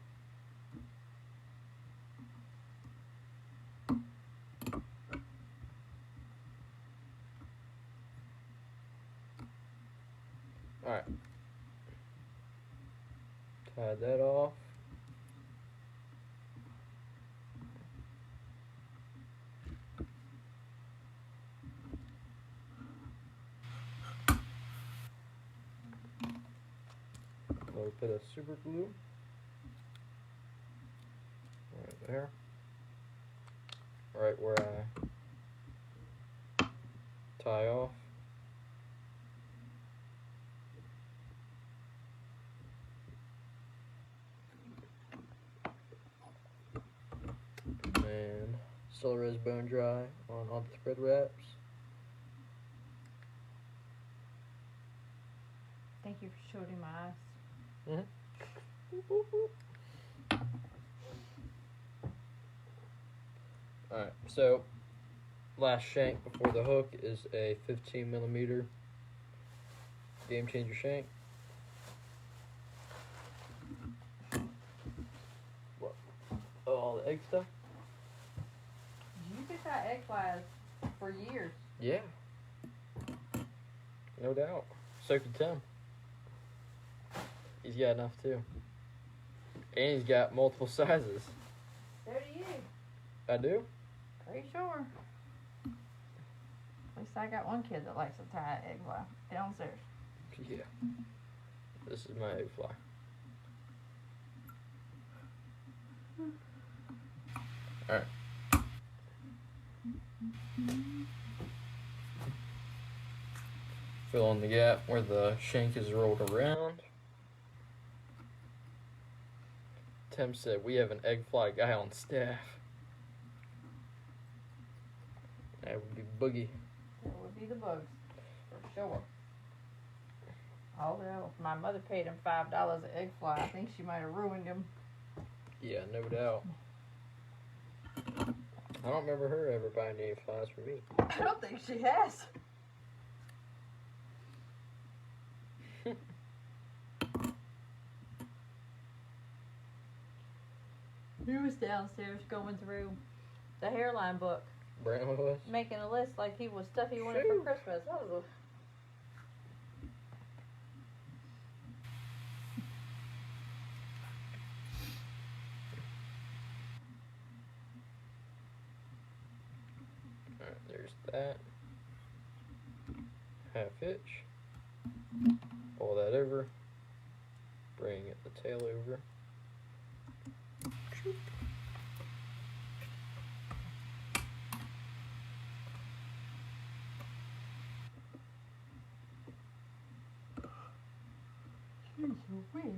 Alright. Tie that off. A little bit of super glue. Right there. Right where I tie off. And celery bone dry on the thread wraps. Thank you for showing my eyes. Alright, so last shank before the hook is a 15mm Game Changer shank. What? Oh, all the egg stuff? You get that egg flies for years. Yeah. No doubt. So could Tim. He's got enough too. And he's got multiple sizes. So do you. I do? Pretty sure. At least I got one kid that likes to tie an egg fly downstairs. Yeah. This is my egg fly. Alright. Fill in the gap where the shank is rolled around. Tim said we have an egg fly guy on staff. That would be Boogie. It would be the bugs, for sure. Although if my mother paid him $5 an egg fly, I think she might have ruined him. Yeah, no doubt. I don't remember her ever buying any flies for me. I don't think she has. He was downstairs going through the hairline book, Brandon was? making a list like he was stuff he wanted Shoot. for Christmas. That was Alright, there's that. Half hitch. Pull that over. Bring the tail over. Jeez Louise.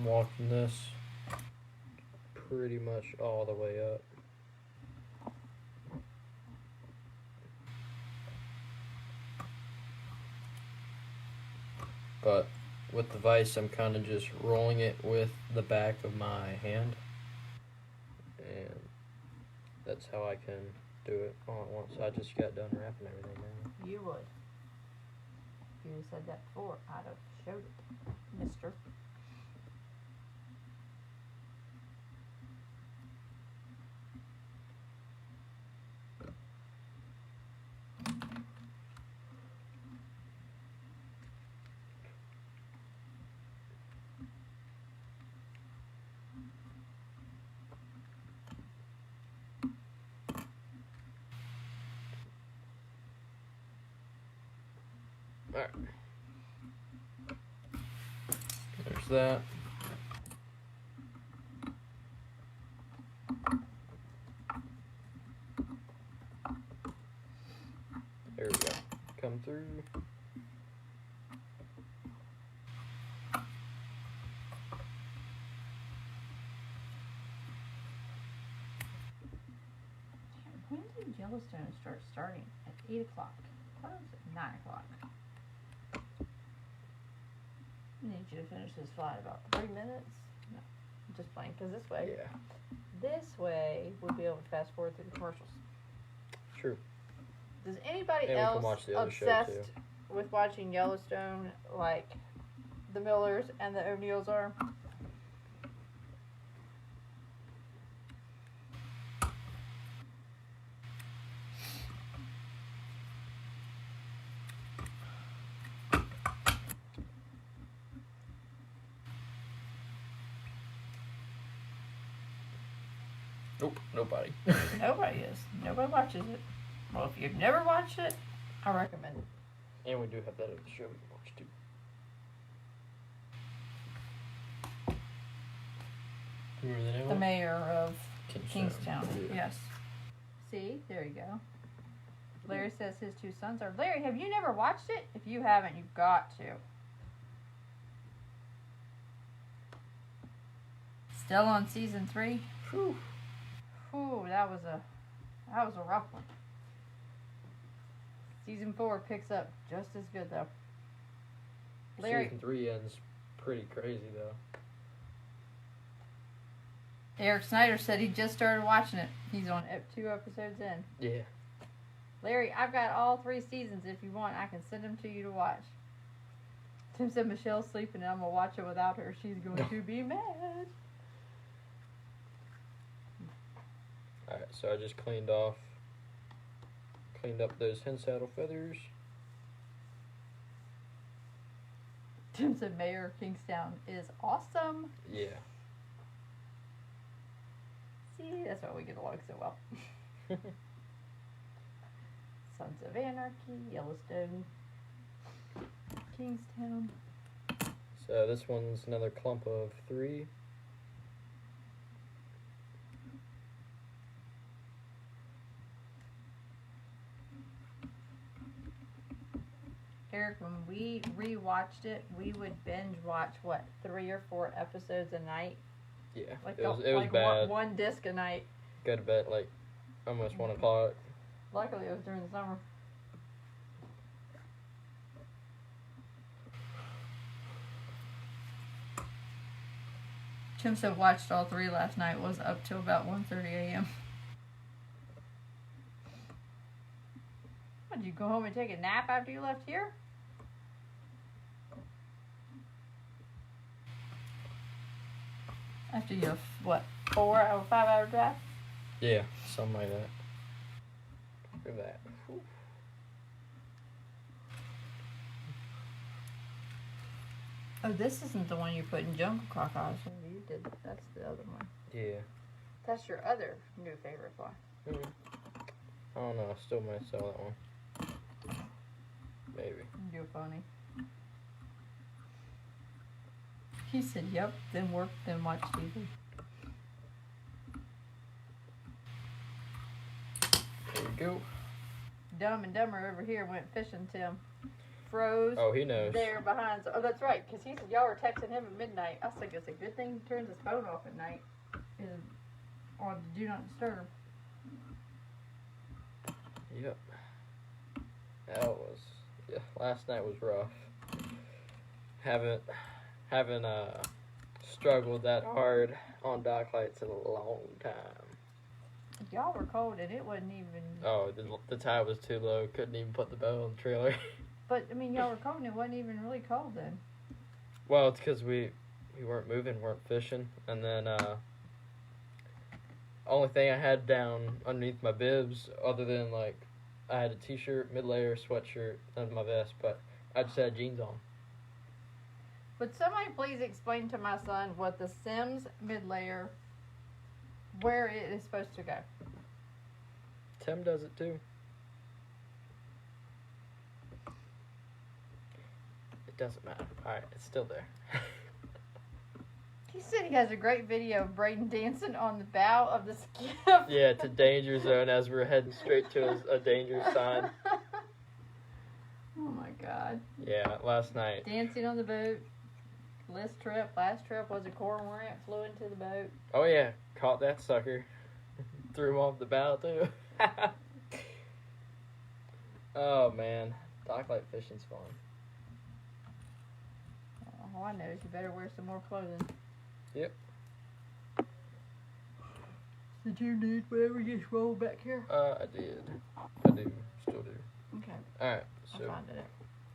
I'm walking this pretty much all the way up. But with the vise, I'm kind of just rolling it with the back of my hand. And that's how I can do it all at once. I just got done wrapping everything now. You would. If you said that before, I'd have showed it, mister. Alright. There's that. There we go. Come through. When did Yellowstone start starting? At 8 o'clock. I thought it was at 9 o'clock. I need you to finish this flight in about 3 minutes. No, I'm just playing, because this way, Yeah. we'll be able to fast forward through the commercials. True. Does anybody And we can else watch the other show, obsessed with watching Yellowstone like the Millers and the O'Neills are? Nope, nobody. Nobody is. Nobody watches it. Well, if you've never watched it, I recommend it. And we do have that other show we can watch too. Remember the name The of it? mayor of Kingstown. Kingstown. Yeah. Yes. See, there you go. Larry says his 2 sons are. Larry, have you never watched it? If you haven't, you've got to. Still on season 3. Whew. Ooh, that was a rough one. Season 4 picks up just as good though. Larry, Season 3 ends pretty crazy though. Eric Snyder said he just started watching it. He's on 2 episodes in. Yeah. Larry, I've got all 3 seasons. If you want, I can send them to you to watch. Tim said Michelle's sleeping and I'm gonna watch it without her. She's going to be mad. Alright, so I just cleaned up those hen saddle feathers. Tim said Mayor of Kingstown is awesome. Yeah. See, that's why we get along so well. Sons of Anarchy, Yellowstone, Kingstown. So this one's another clump of 3. Eric, when we rewatched it, we would binge watch, 3 or 4 episodes a night? Yeah. Like it was bad. One disc a night. Go to bed like almost 1 o'clock. Luckily, it was during the summer. Tim said watched all 3 last night. Was up till about 1:30 a.m. What, did you go home and take a nap after you left here? After you, 4 or 5 hour drive? Yeah, something like that. Look at that. Whew. Oh, this isn't the one you put in Jungle Croc eyes. You did. That's the other one. Yeah. That's your other new favorite fly. I don't know. I still might sell that one. Maybe. You're funny. He said, yep, then work, then watch TV. There you go. Dumb and Dumber over here went fishing, Tim. froze. Oh, he knows. There behind. Oh, that's right. Because he said y'all were texting him at midnight. I was like, it's a good thing he turns his phone off at night. Is on do not disturb. Yep. That was, yeah, last night was rough. Haven't struggled that hard on dock lights in a long time. Y'all were cold and it wasn't even. Oh, the tide was too low. Couldn't even put the boat on the trailer. But I mean, y'all were cold and it wasn't even really cold then. Well, it's because we weren't moving, weren't fishing, and then only thing I had down underneath my bibs, other than like I had a t-shirt, mid-layer, sweatshirt, and my vest, but I just had jeans on. Would somebody please explain to my son what the Sims mid-layer, where it is supposed to go? Tim does it too. It doesn't matter. Alright, it's still there. He said he has a great video of Braden dancing on the bow of the skiff. Yeah, it's a danger zone as we're heading straight to a danger sign. Oh my god. Yeah, last night. Dancing on the boat. Last trip was a cormorant flew into the boat. Oh yeah, caught that sucker. Threw him off the bow too. Oh man, docklight fishing's fun. All I know is you better wear some more clothing. Yep. Did you need whatever gets rolled back here? I did. I do. Still do. Okay. Alright, I'll so. find it.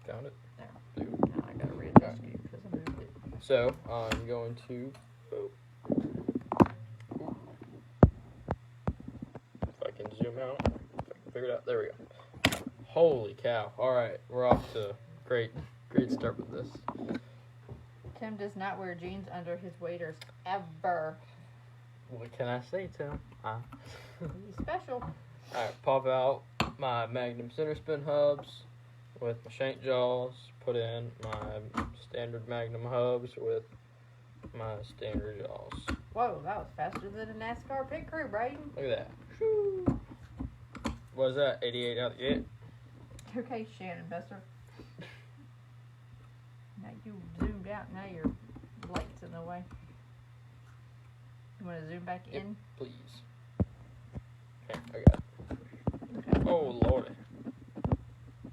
Found it? There. Do. Now I gotta readjust you because I moved it. So, I'm going to. If I can zoom out. If I can figure it out. There we go. Holy cow. Alright, we're off to great start with this. Tim does not wear jeans under his waders ever. What can I say, Tim? He's special. Alright, pop out my Magnum center spin hubs with my shank jaws. Put in my standard Magnum hubs with my standard jaws. Whoa, that was faster than a NASCAR pit crew, Braden. Look at that. Shoo. What is that? 88 out the gate? Okay, Shannon Besser. Now you zoomed out. Now your light's in the way. You want to zoom back Yep, in? please. Okay, I got it. Okay. Oh, lordy.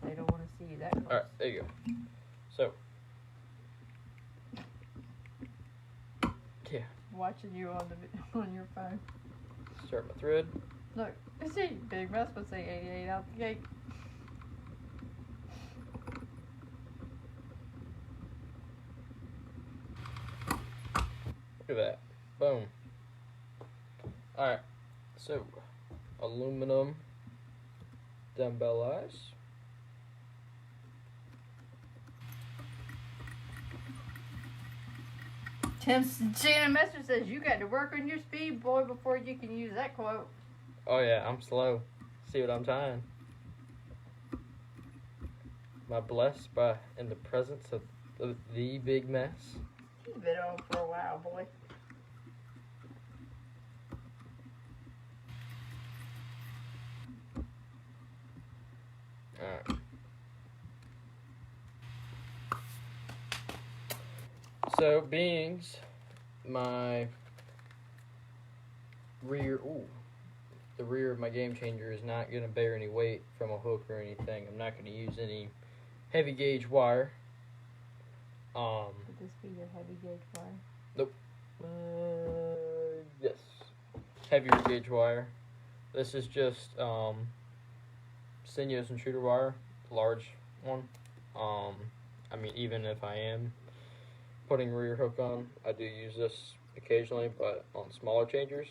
They don't want to see you that close. Alright, there you go. So. Yeah. Watching you on your phone. Start my thread. Look, you see, Big Russ would say 88 out the gate. Look at that. Boom. Alright. So, aluminum dumbbell eyes. Shannon Messer says you got to work on your speed, boy, before you can use that quote. Oh yeah, I'm slow. See what I'm tying? Am I blessed by in the presence of the big mess? He's been on for a while, boy. Alright. So, beings, my rear, the rear of my game changer is not going to bear any weight from a hook or anything. I'm not going to use any heavy gauge wire. Would this be your heavy gauge wire? Nope. Yes. Heavier gauge wire. This is just sinuous and shooter wire, large one. I mean, even if I am putting rear hook on, I do use this occasionally, but on smaller changers.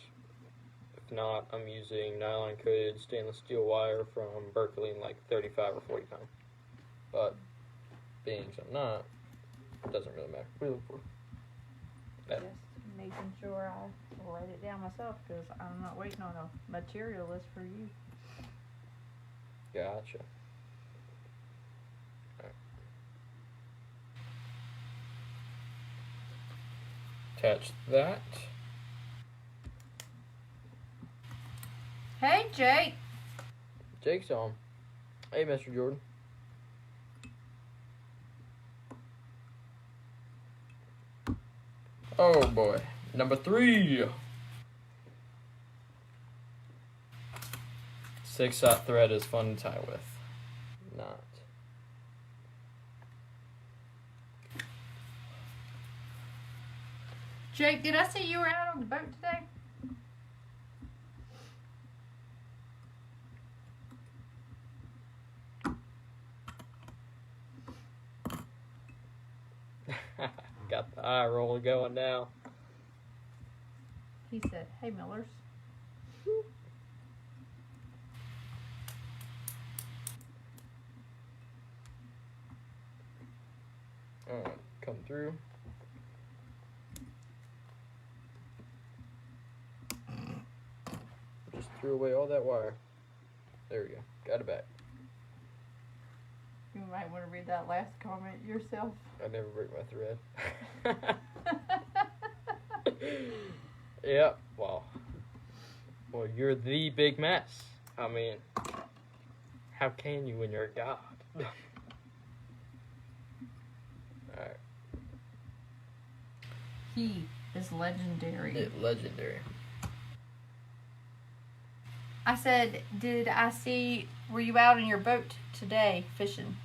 If not, I'm using nylon coated stainless steel wire from Berkeley in like 35 or 40 pound. But being I'm not, it doesn't really matter. What are you looking for? Just making sure I write it down myself because I'm not waiting on a material list for you. Gotcha. Attach that. Hey, Jake. Jake's on. Hey, Mr. Jordan. Oh boy. Number 3. 6-aught thread is fun to tie with. Not. Jake, did I see you were out on the boat today? Got the eye roll going now. He said, "Hey, Millers." Alright, come through. Just threw away all that wire. There we go. Got it back. You might want to read that last comment yourself. I never break my thread. Yeah, well, you're the big mess. I mean, how can you when you're a god? Alright. He is legendary. Legendary. I said, did I see, were you out in your boat today fishing?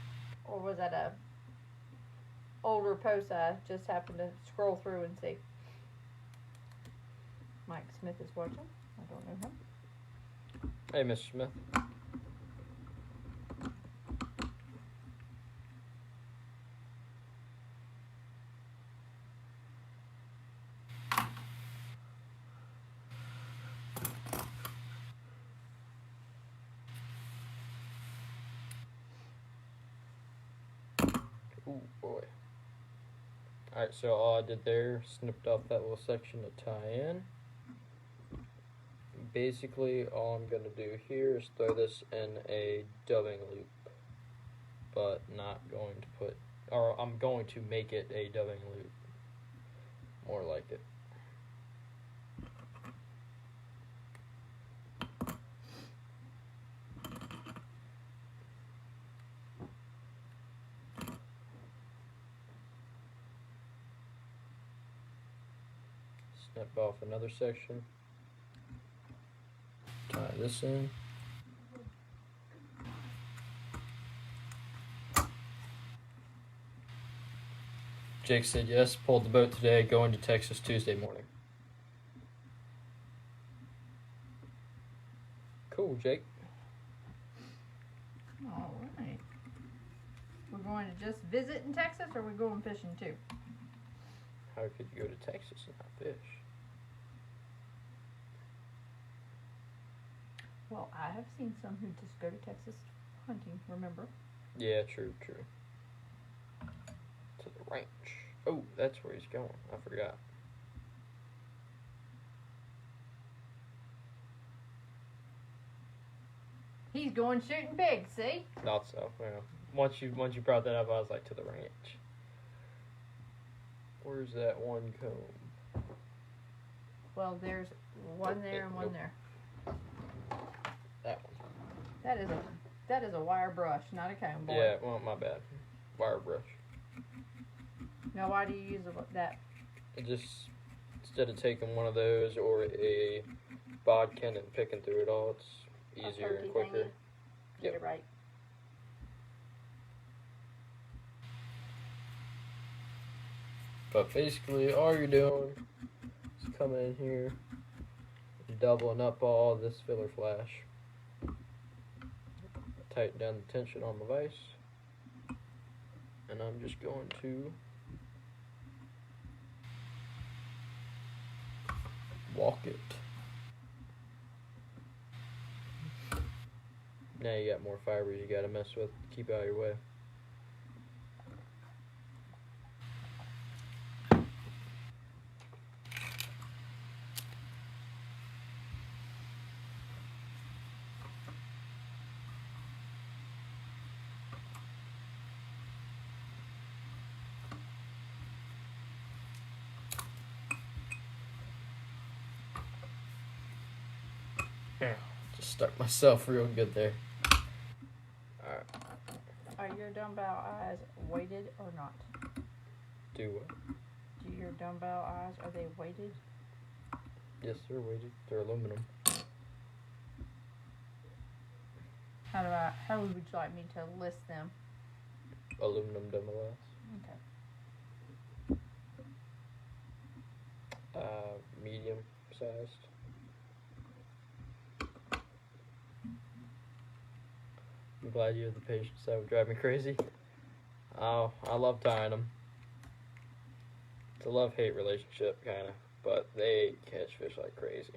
Or was that a older post I just happened to scroll through and see? Mike Smith is watching. I don't know him. Hey, Mr. Smith. Ooh, boy. Alright, so all I did there, snipped off that little section to tie in. Basically, all I'm going to do here is throw this in a dubbing loop. But not going to put, or I'm going to make it a dubbing loop. More like it. Snip off another section. Tie this in. Jake said yes, pulled the boat today, going to Texas Tuesday morning. Cool, Jake. All right. We're going to just visit in Texas, or we're going fishing too? How could you go to Texas and not fish? Well, I have seen some who just go to Texas hunting, remember? Yeah, true. To the ranch. Oh, that's where he's going. I forgot. He's going shooting pigs, see? Not so. Yeah. Once you brought that up, I was like, to the ranch. Where's that one comb? Well, there's one there and one Nope. there. That one. That is a wire brush, not a comb board. Yeah, well, my bad. Wire brush. Now, why do you use that? It just, instead of taking one of those or a bodkin and picking through it all, it's easier and quicker. Get Yep. it right. But basically, all you're doing is coming in here and doubling up all this filler flash. Tighten down the tension on my vise. And I'm just going to walk it. Now you got more fibers you gotta mess with. Keep out of your way. Just stuck myself real good there. Alright. Are your dumbbell eyes weighted or not? Do what? Do your dumbbell eyes, are they weighted? Yes, they're weighted. They're aluminum. How would you like me to list them? Aluminum dumbbell eyes. Okay. Medium sized. I'm glad you have the patience. That would drive me crazy. Oh, I love tying them. It's a love-hate relationship, kind of, but they catch fish like crazy.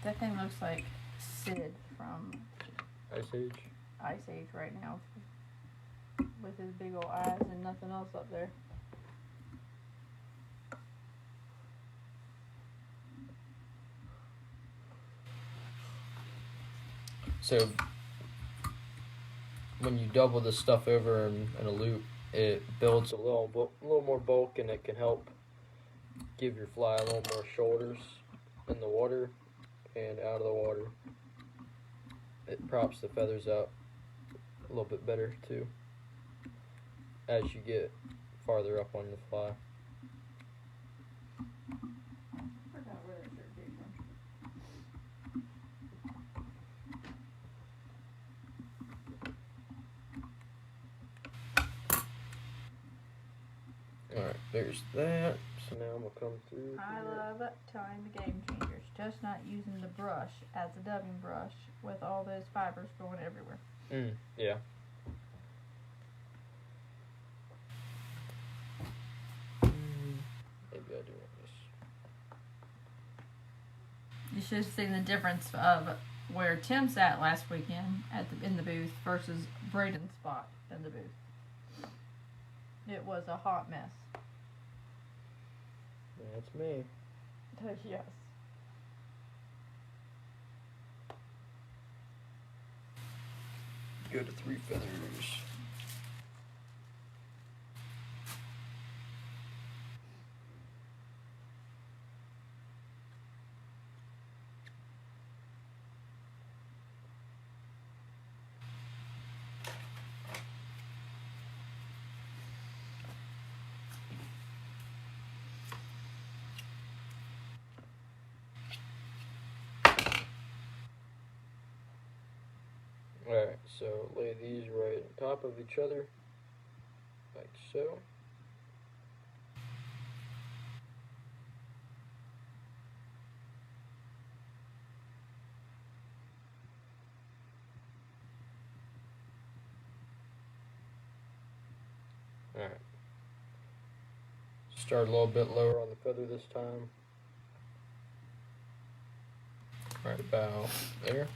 That thing looks like Sid from Ice Age. Ice Age right now, with his big old eyes and nothing else up there. So when you double this stuff over in a loop, it builds a little more bulk, and it can help give your fly a little more shoulders in the water and out of the water. It props the feathers up a little bit better too as you get farther up on the fly. Forgot where that shirt came from. Alright, there's that. So now I'm going to come through. I love tying the game changers, just not using the brush as a dubbing brush with all those fibers going everywhere. Yeah. Maybe I do want this. You should have seen the difference of where Tim sat last weekend in the booth versus Braden's spot in the booth. It was a hot mess. That's me. Yes. Go to 3 feathers. Alright, so lay these right on top of each other, like so. Alright. Start a little bit lower on the feather this time. Right about there.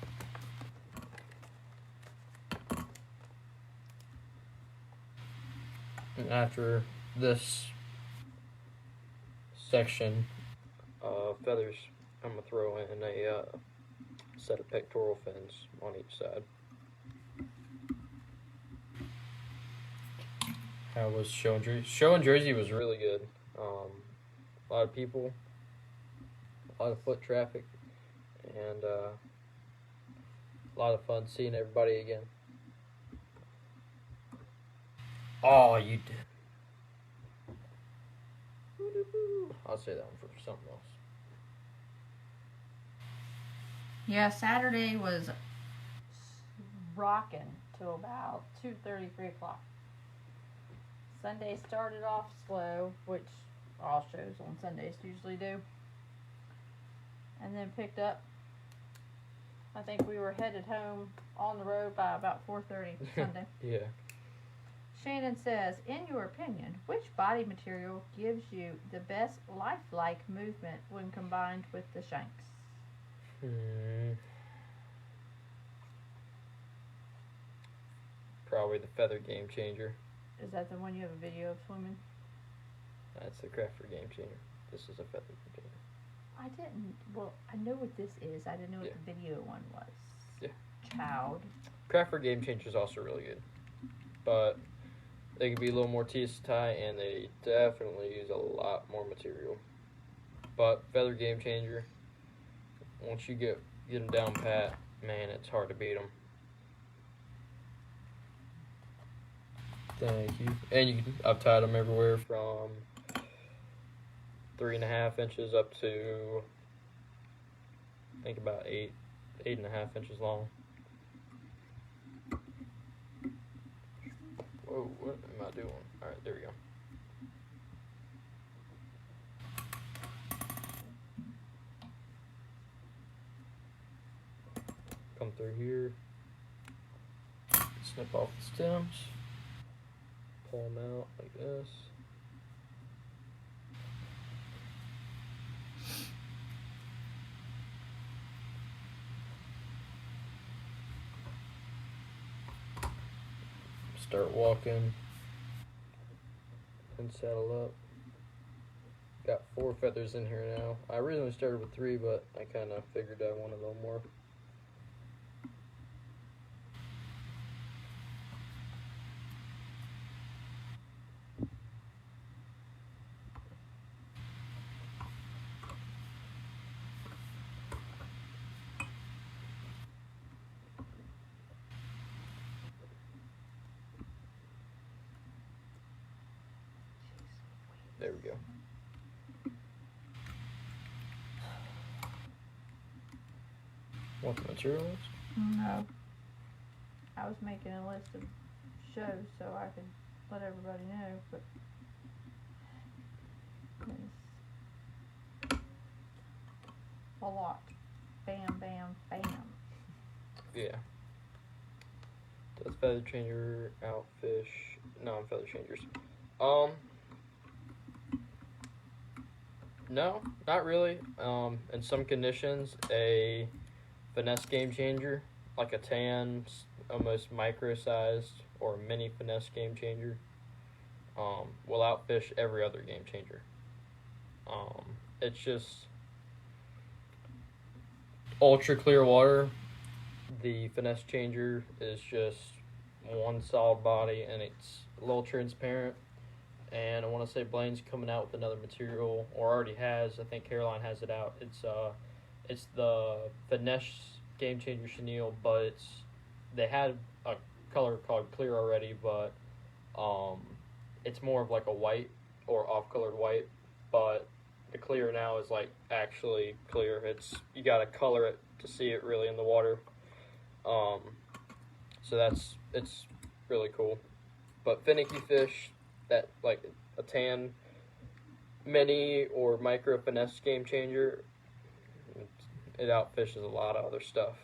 And after this section of feathers, I'm going to throw in a set of pectoral fins on each side. How was Show in Jersey? Show in Jersey was really good. A lot of people, a lot of foot traffic, and a lot of fun seeing everybody again. Oh, you did. I'll say that one for something else. Yeah, Saturday was rocking till about 2:30, 3 o'clock. Sunday started off slow, which all shows on Sundays usually do. And then picked up. I think we were headed home on the road by about 4:30 Sunday. Yeah. Shannon says, in your opinion, which body material gives you the best lifelike movement when combined with the shanks? Probably the feather game changer. Is that the one you have a video of swimming? That's the Crafter game changer. This is a feather game changer. I didn't. Well, I know what this is. I didn't know what the video one was. Yeah. Child. Crafter game changer is also really good, but they can be a little more tedious to tie, and they definitely use a lot more material. But feather game changer, once you get them down pat, man, it's hard to beat them. Thank you. And I've tied them everywhere from 3.5 inches up to I think about 8.5 inches long. Whoa, what am I doing? Alright, there we go. Come through here, snip off the stems, pull them out like this. Start walking and saddle up. Got 4 feathers in here now. I originally started with 3, but I kind of figured I wanted a little more. There we go. Want the material list? No. I was making a list of shows so I could let everybody know, but it's a lot. Bam, bam, bam. Yeah. Does feather changer, outfish, non-feather changers. No, not really. In some conditions, a finesse game changer, like a tan, almost micro-sized or mini finesse game changer, will outfish every other game changer. It's just ultra clear water. The finesse changer is just one solid body and it's a little transparent. And I want to say Blaine's coming out with another material, or already has. I think Caroline has it out. It's the finesse game changer chenille, but they had a color called clear already, but it's more of like a white or off-colored white. But the clear now is like actually clear. You gotta color it to see it really in the water. So it's really cool. But finicky fish, that like a tan mini or micro finesse game changer, it outfishes a lot of other stuff.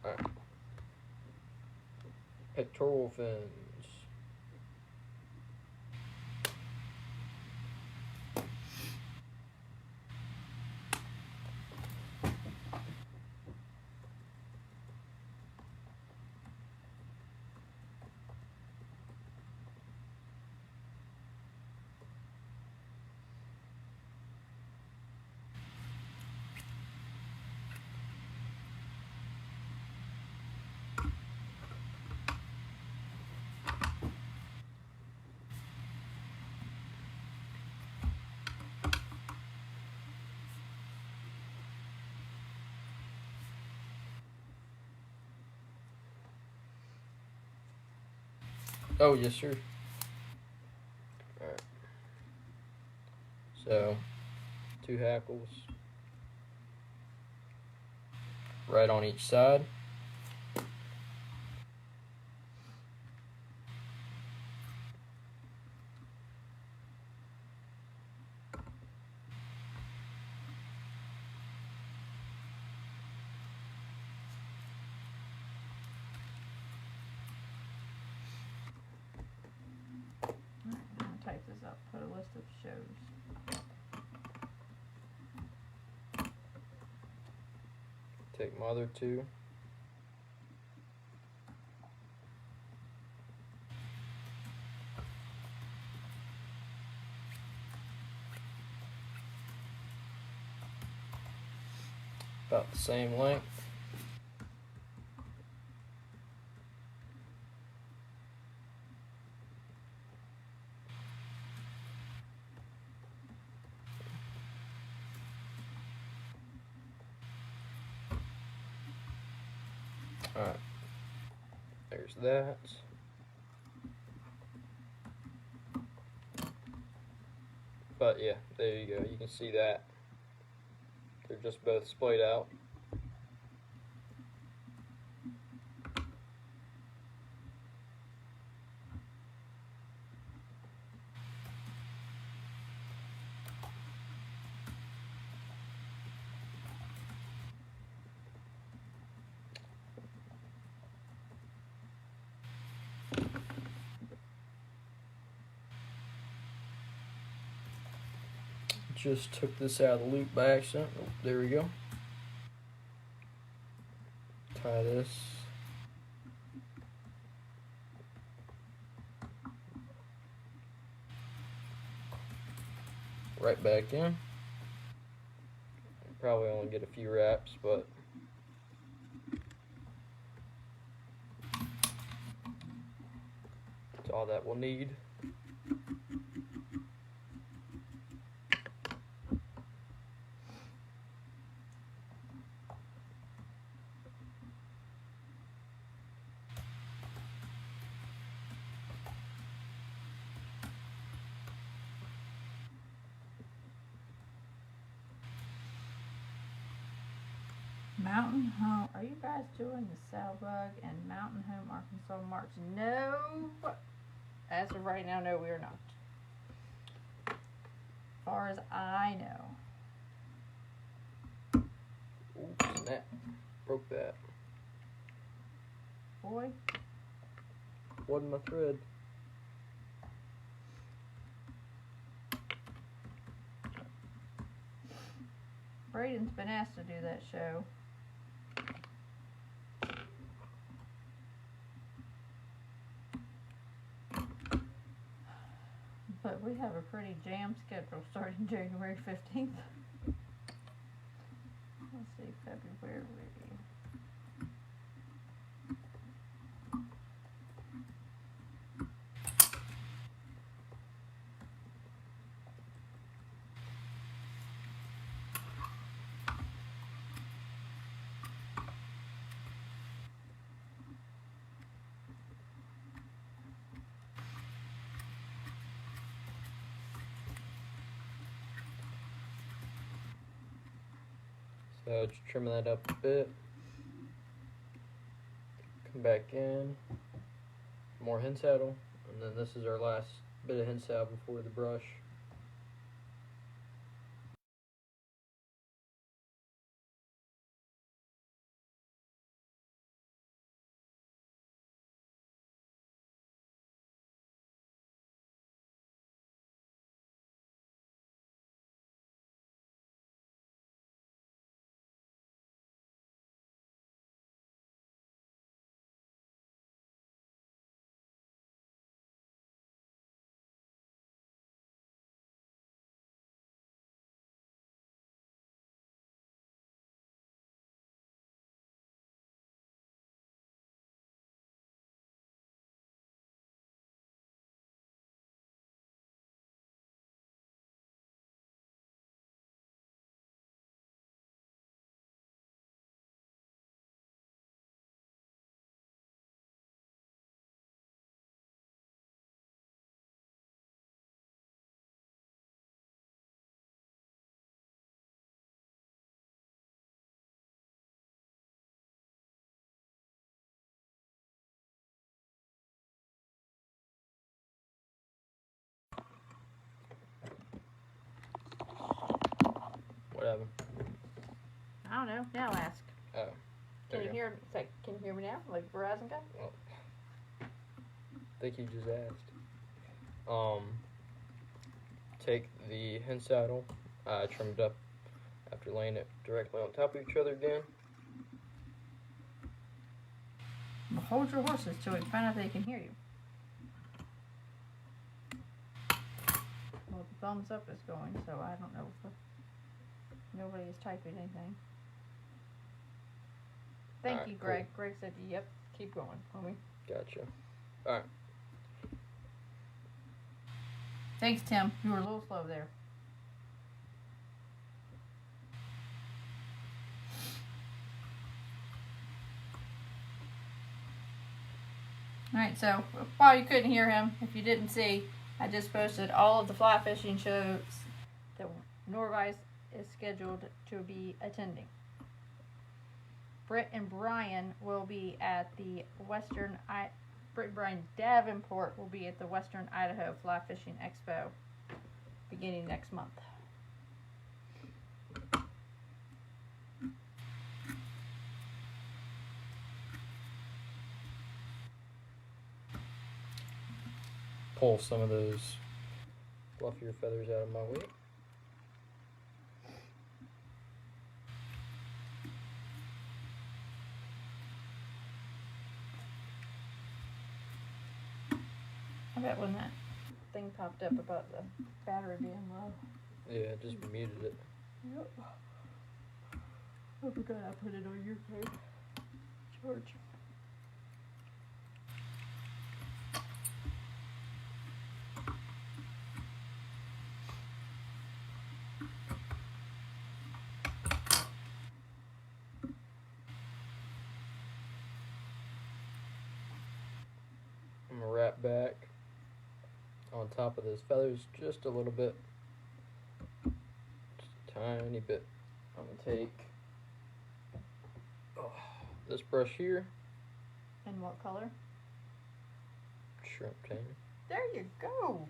Alright. Pectoral fins. Oh, yes, sir. Alright. So, 2 hackles. Right on each side. Type this up, put a list of shows. Take my other 2. About the same length. Alright. There's that. But yeah, there you go. You can see that. They're just both splayed out. Just took this out of the loop by accident. Oh, there we go. Tie this. Right back in. Probably only get a few wraps, but that's all that we'll need. Mountain Home. Are you guys doing the Saddle Bug and Mountain Home Arkansas March? No. As of right now, no, we are not. As far as I know. Ooh, snap. Broke that. Boy. Wasn't my thread. Braden's been asked to do that show. But we have a pretty jammed schedule starting January 15th. Let's see, February. So just trimming that up a bit. Come back in. More hen saddle. And then this is our last bit of hen saddle before the brush. What happened? I don't know. Now ask. Oh. Can you go. hear? It's like, can you hear me now? Like Verizon guy? Well, I think you just asked. Take the hen saddle, trim it up after laying it directly on top of each other again. Well, hold your horses till we find out they can hear you. Well, the thumbs up is going, so I don't know if nobody is typing anything. Thank Alright, you, Greg. cool. Greg said, yep, keep going, homie. Gotcha. Alright. Thanks, Tim. You were a little slow there. Alright, so while you couldn't hear him, if you didn't see, I just posted all of the fly fishing shows that Norvise is scheduled to be attending. Britt and Brian will be at the Britt and Brian Davenport will be at the Western Idaho Fly Fishing Expo beginning next month. Pull some of those fluffier feathers out of my way. I bet when that thing popped up about the battery being low. Yeah, just muted it. Yep. I forgot I put it on your phone. George. I'm gonna wrap back on top of those feathers just a little bit. Just a tiny bit. I'm gonna take this brush here. And what color? Shrimp tan. There you go.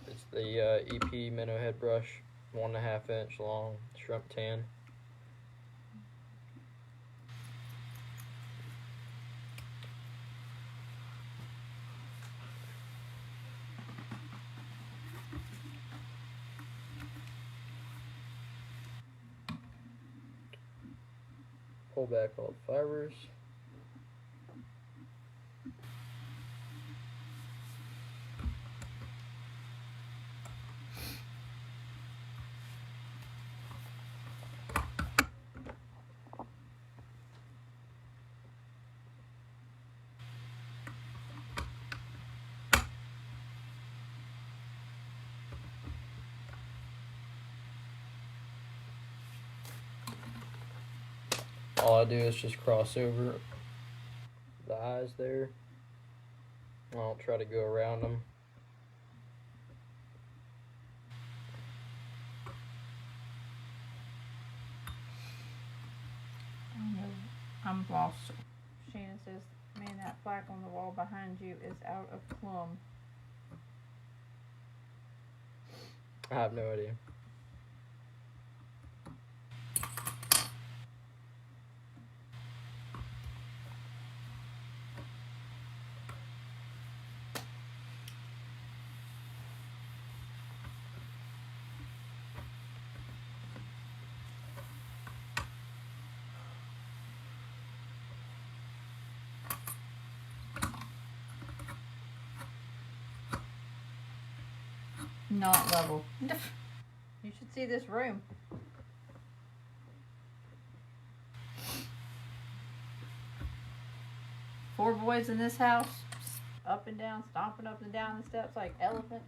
It's the EP Minnow head brush, 1.5 inch long, shrimp tan. Pull back all the fibers. All I do is just cross over the eyes there. I don't try to go around them. I'm lost. Shannon says, man, that plaque on the wall behind you is out of plumb. I have no idea. Not level. You should see this room. Four boys in this house, up and down, stomping up and down the steps like elephants.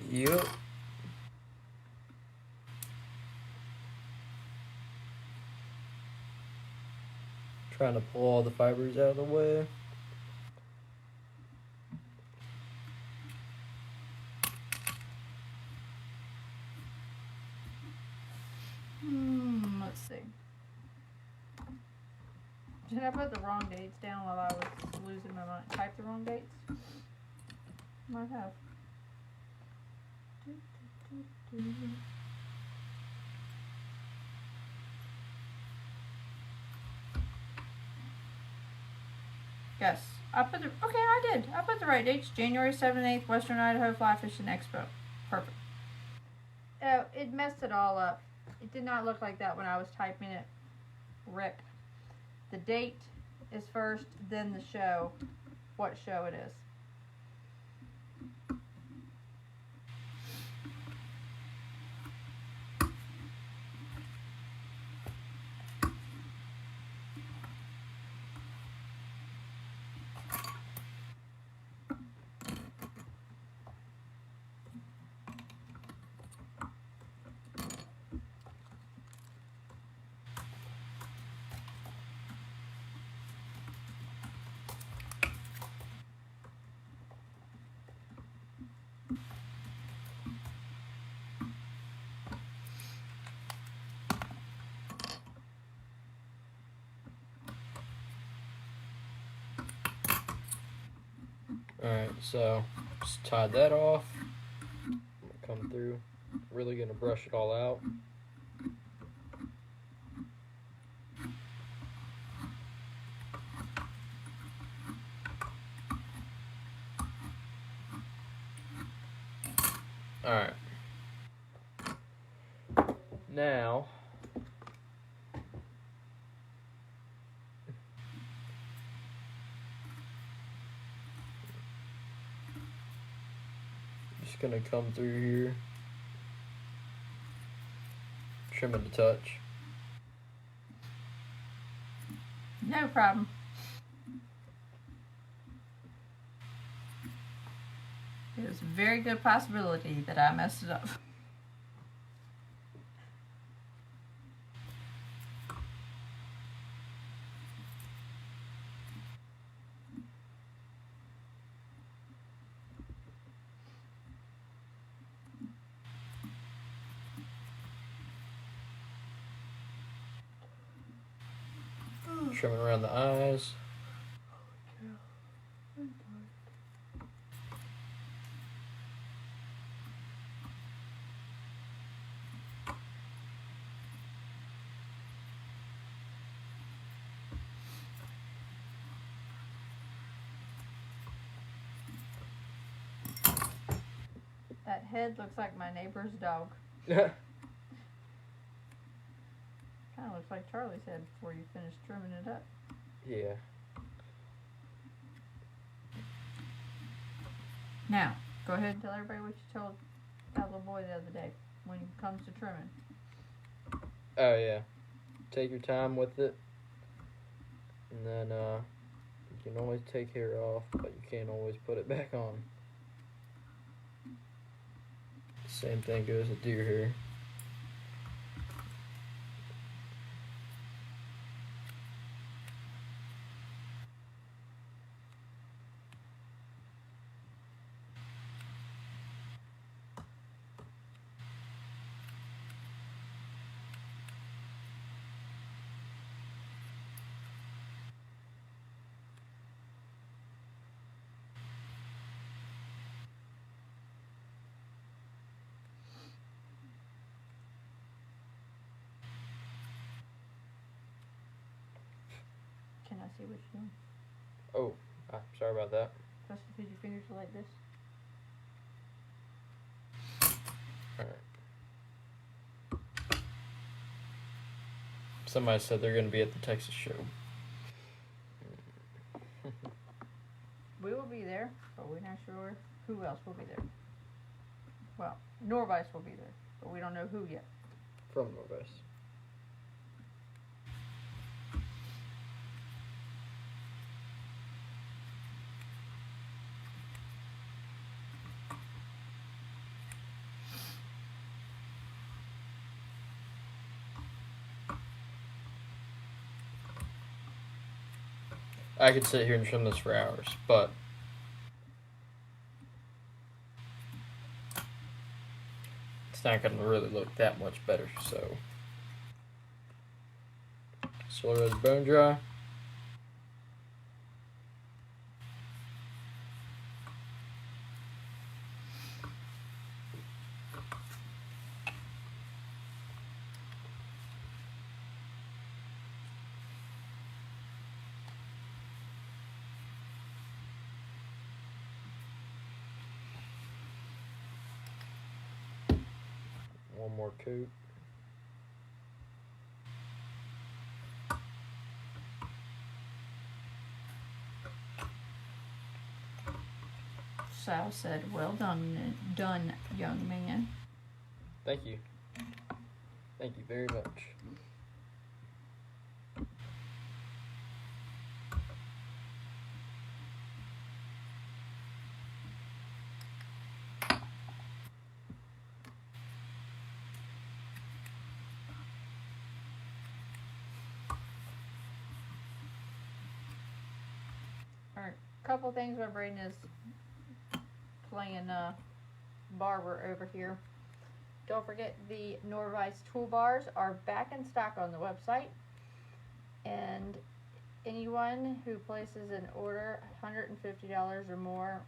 Yep. Trying to pull all the fibers out of the way. Let's see. Did I put the wrong dates down while I was losing my mind? Type the wrong dates? Might have. Yes, I put the, okay, I did. I put the right dates. January 7th, 8th, Western Idaho Fly Fishing Expo. Perfect. Oh, it messed it all up. It did not look like that when I was typing it. Rick. The date is first, then the show. What show it is. So just tie that off. I'm gonna come through. Really gonna brush it all out. Alright. Now just gonna come through here. Trim it a touch. No problem. There's a very good possibility that I messed it up. Trimming around the eyes. That head looks like my neighbor's dog. Yeah. Kind of looks like Charlie's head before you finish trimming it up. Yeah. Now, go ahead and tell everybody what you told that little boy the other day when it comes to trimming. Oh yeah. Take your time with it. And then you can always take hair off, but you can't always put it back on. Same thing goes with deer hair. Can I see what you're doing? Oh, sorry about that. Just because your fingers are like this. Alright. Somebody said they're going to be at the Texas show. We will be there, but we're not sure who else will be there. Well, Norvise will be there, but we don't know who yet. From Norvise. I could sit here and trim this for hours, but it's not going to really look that much better, so let it bone dry. One more coat. Sal said, "Well done, young man." Thank you. Thank you very much. Alright, couple things while Braden is playing barber over here. Don't forget the Nor-vise toolbars are back in stock on the website, and anyone who places an order $150 or more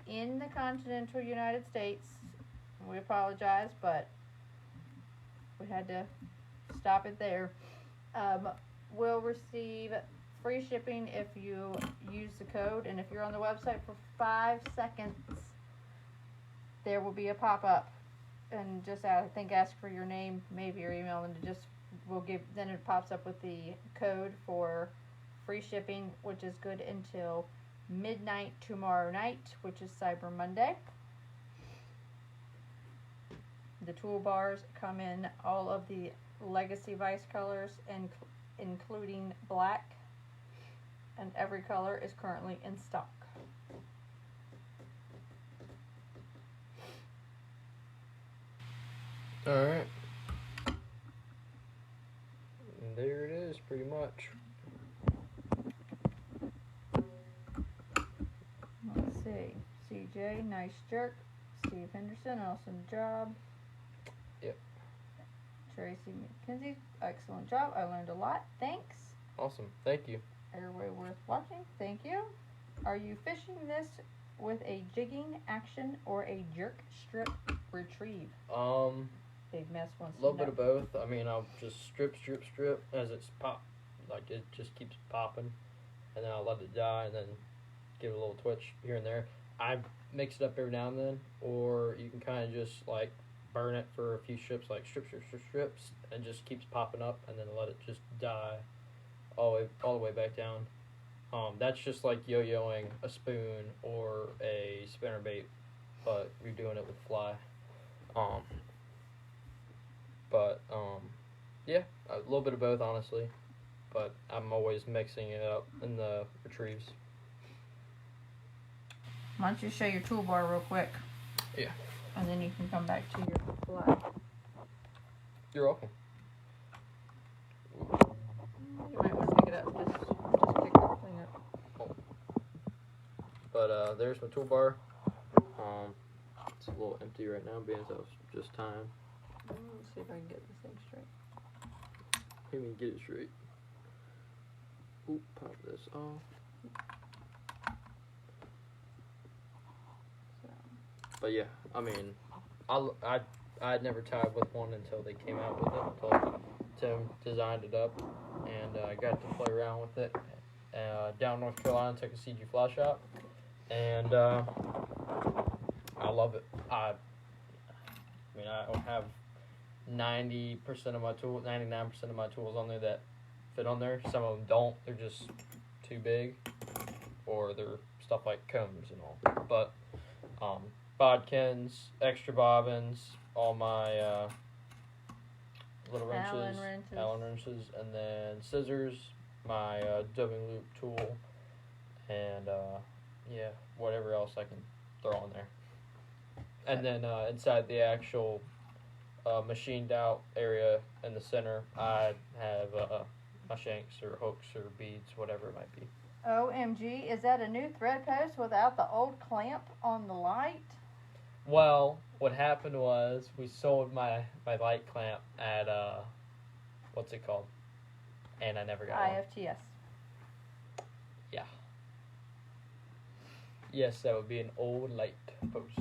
in the continental United States, we apologize, but we had to stop it there, will receive free shipping if you use the code. And if you're on the website for 5 seconds, there will be a pop-up, and just I think ask for your name, maybe your email, and it just will give. Then it pops up with the code for free shipping, which is good until midnight tomorrow night, which is Cyber Monday. The toolbars come in all of the legacy Vice colors, and including black, and every color is currently in stock. Alright. And there it is, pretty much. Let's see. CJ, nice jerk. Steve Henderson, awesome job. Yep. Tracy McKenzie, excellent job. I learned a lot. Thanks. Awesome. Thank you. Airway worth watching. Thank you. Are you fishing this with a jigging action or a jerk strip retrieve? Big Mess wants A little to bit know. of both. I mean, I'll just strip as it's pop, like it just keeps popping, and then I'll let it die, and then give it a little twitch here and there. I mix it up every now and then, or you can kind of just like burn it for a few strips, like strips, and just keeps popping up, and then let it just die all the way back down. That's just like yo-yoing a spoon or a spinnerbait, but you're doing it with fly. Yeah, a little bit of both, honestly. But I'm always mixing it up in the retrieves. Why don't you show your toolbar real quick? Yeah. And then you can come back to your fly. You're welcome. You might want to pick it up. Just pick everything up. But there's my toolbar. It's a little empty right now, being so it's just time. Let's see if I can get this thing straight. Let me get it straight. Oop, pop this off. So. But yeah, I mean, I'd never tied with one until they came out with it. Until Tim designed it up, and I got to play around with it. Down in North Carolina, took a CG fly shop, and I love it. I mean, I have 99% of my tools on there that fit on there. Some of them don't. They're just too big, or they're stuff like combs and all. But bodkins, extra bobbins, all my little wrenches, Allen wrenches, and then scissors, my dubbing loop tool, and yeah, whatever else I can throw on there. And then inside the actual machined out area in the center, I have my shanks or hooks or beads, whatever it might be. OMG, is that a new thread post without the old clamp on the light? Well, what happened was we sold my light clamp at what's it called? And I never got one. IFTS. Yeah. Yes, that would be an old light post.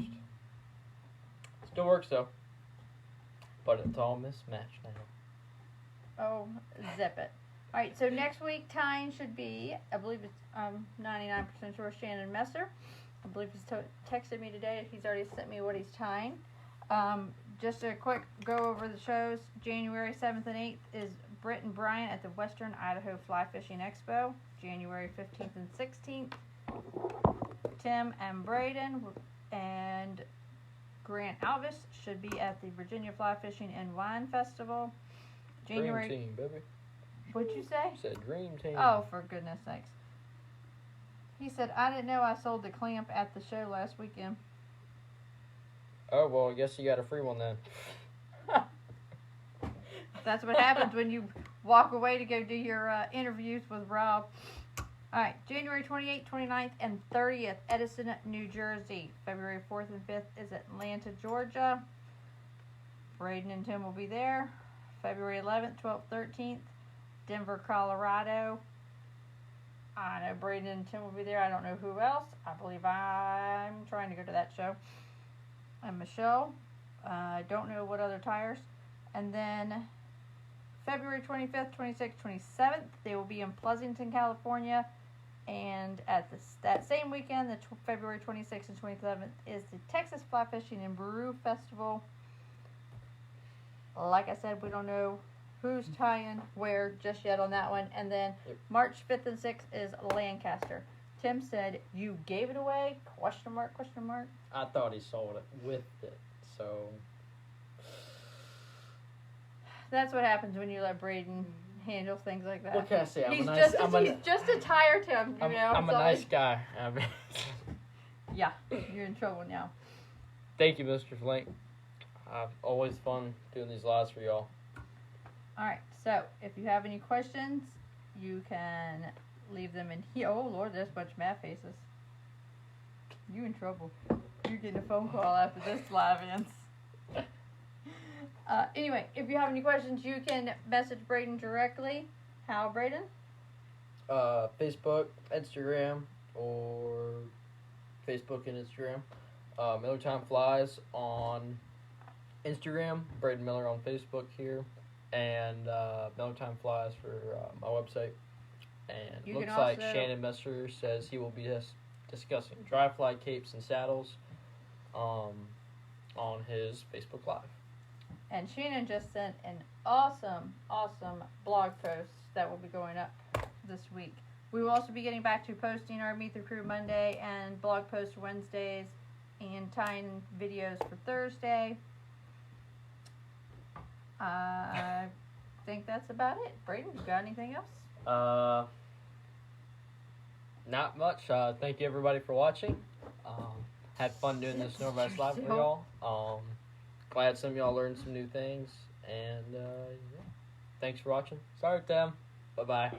Still works though. But it's all mismatched now. Oh, zip it. Alright, so next week tying should be, I believe it's 99% sure, Shannon Messer. I believe he's texted me today. He's already sent me what he's tying. Just a quick go over the shows. January 7th and 8th is Britt and Brian at the Western Idaho Fly Fishing Expo. January 15th and 16th, Tim and Braden and Grant Alvis should be at the Virginia Fly Fishing and Wine Festival. January. Dream team, baby. What'd you say? Said dream team. Oh, for goodness sakes. He said, I didn't know I sold the clamp at the show last weekend. Oh, well, I guess you got a free one then. That's what happens when you walk away to go do your interviews with Rob. Alright, January 28th, 29th, and 30th, Edison, New Jersey. February 4th and 5th is Atlanta, Georgia. Braden and Tim will be there. February 11th, 12th, 13th, Denver, Colorado. I know Braden and Tim will be there. I don't know who else. I believe I'm trying to go to that show. And Michelle. I don't know what other tires. And then February 25th, 26th, 27th, they will be in Pleasanton, California. And at that same weekend, February 26th and 27th, is the Texas Fly Fishing and Brew Festival. Like I said, we don't know who's tying where just yet on that one. And then March 5th and 6th is Lancaster. Tim said, you gave it away? Question mark, question mark. I thought he sold it with it, so... That's what happens when you let Braden handle things like that. What can I say? He's just a tire, Tim, you know? I'm a nice guy. Yeah, you're in trouble now. Thank you, Mr. Flink. Always fun doing these lives for y'all. Alright, so if you have any questions, you can leave them in here. Oh, Lord, there's a bunch of mad faces. You in trouble. You're getting a phone call after this live ends. Anyway, if you have any questions, you can message Braden directly. How, Braden? Facebook, Instagram, or Facebook and Instagram. Miller Time Flies on Instagram, Braden Miller on Facebook here, and Miller Time Flies for my website. And You looks can like also- Shannon Messer says he will be discussing dry fly capes and saddles on his Facebook Live. And Shannon just sent an awesome blog post that will be going up this week. We will also be getting back to posting our Meet the Crew Monday and blog posts Wednesdays and tying videos for Thursday. I think that's about it. Braden, you got anything else? Not much. Thank you everybody for watching. Had fun doing this Norvise Live for y'all. Glad some of y'all learned some new things. And yeah. Thanks for watching. Sorry, Tim. Bye-bye.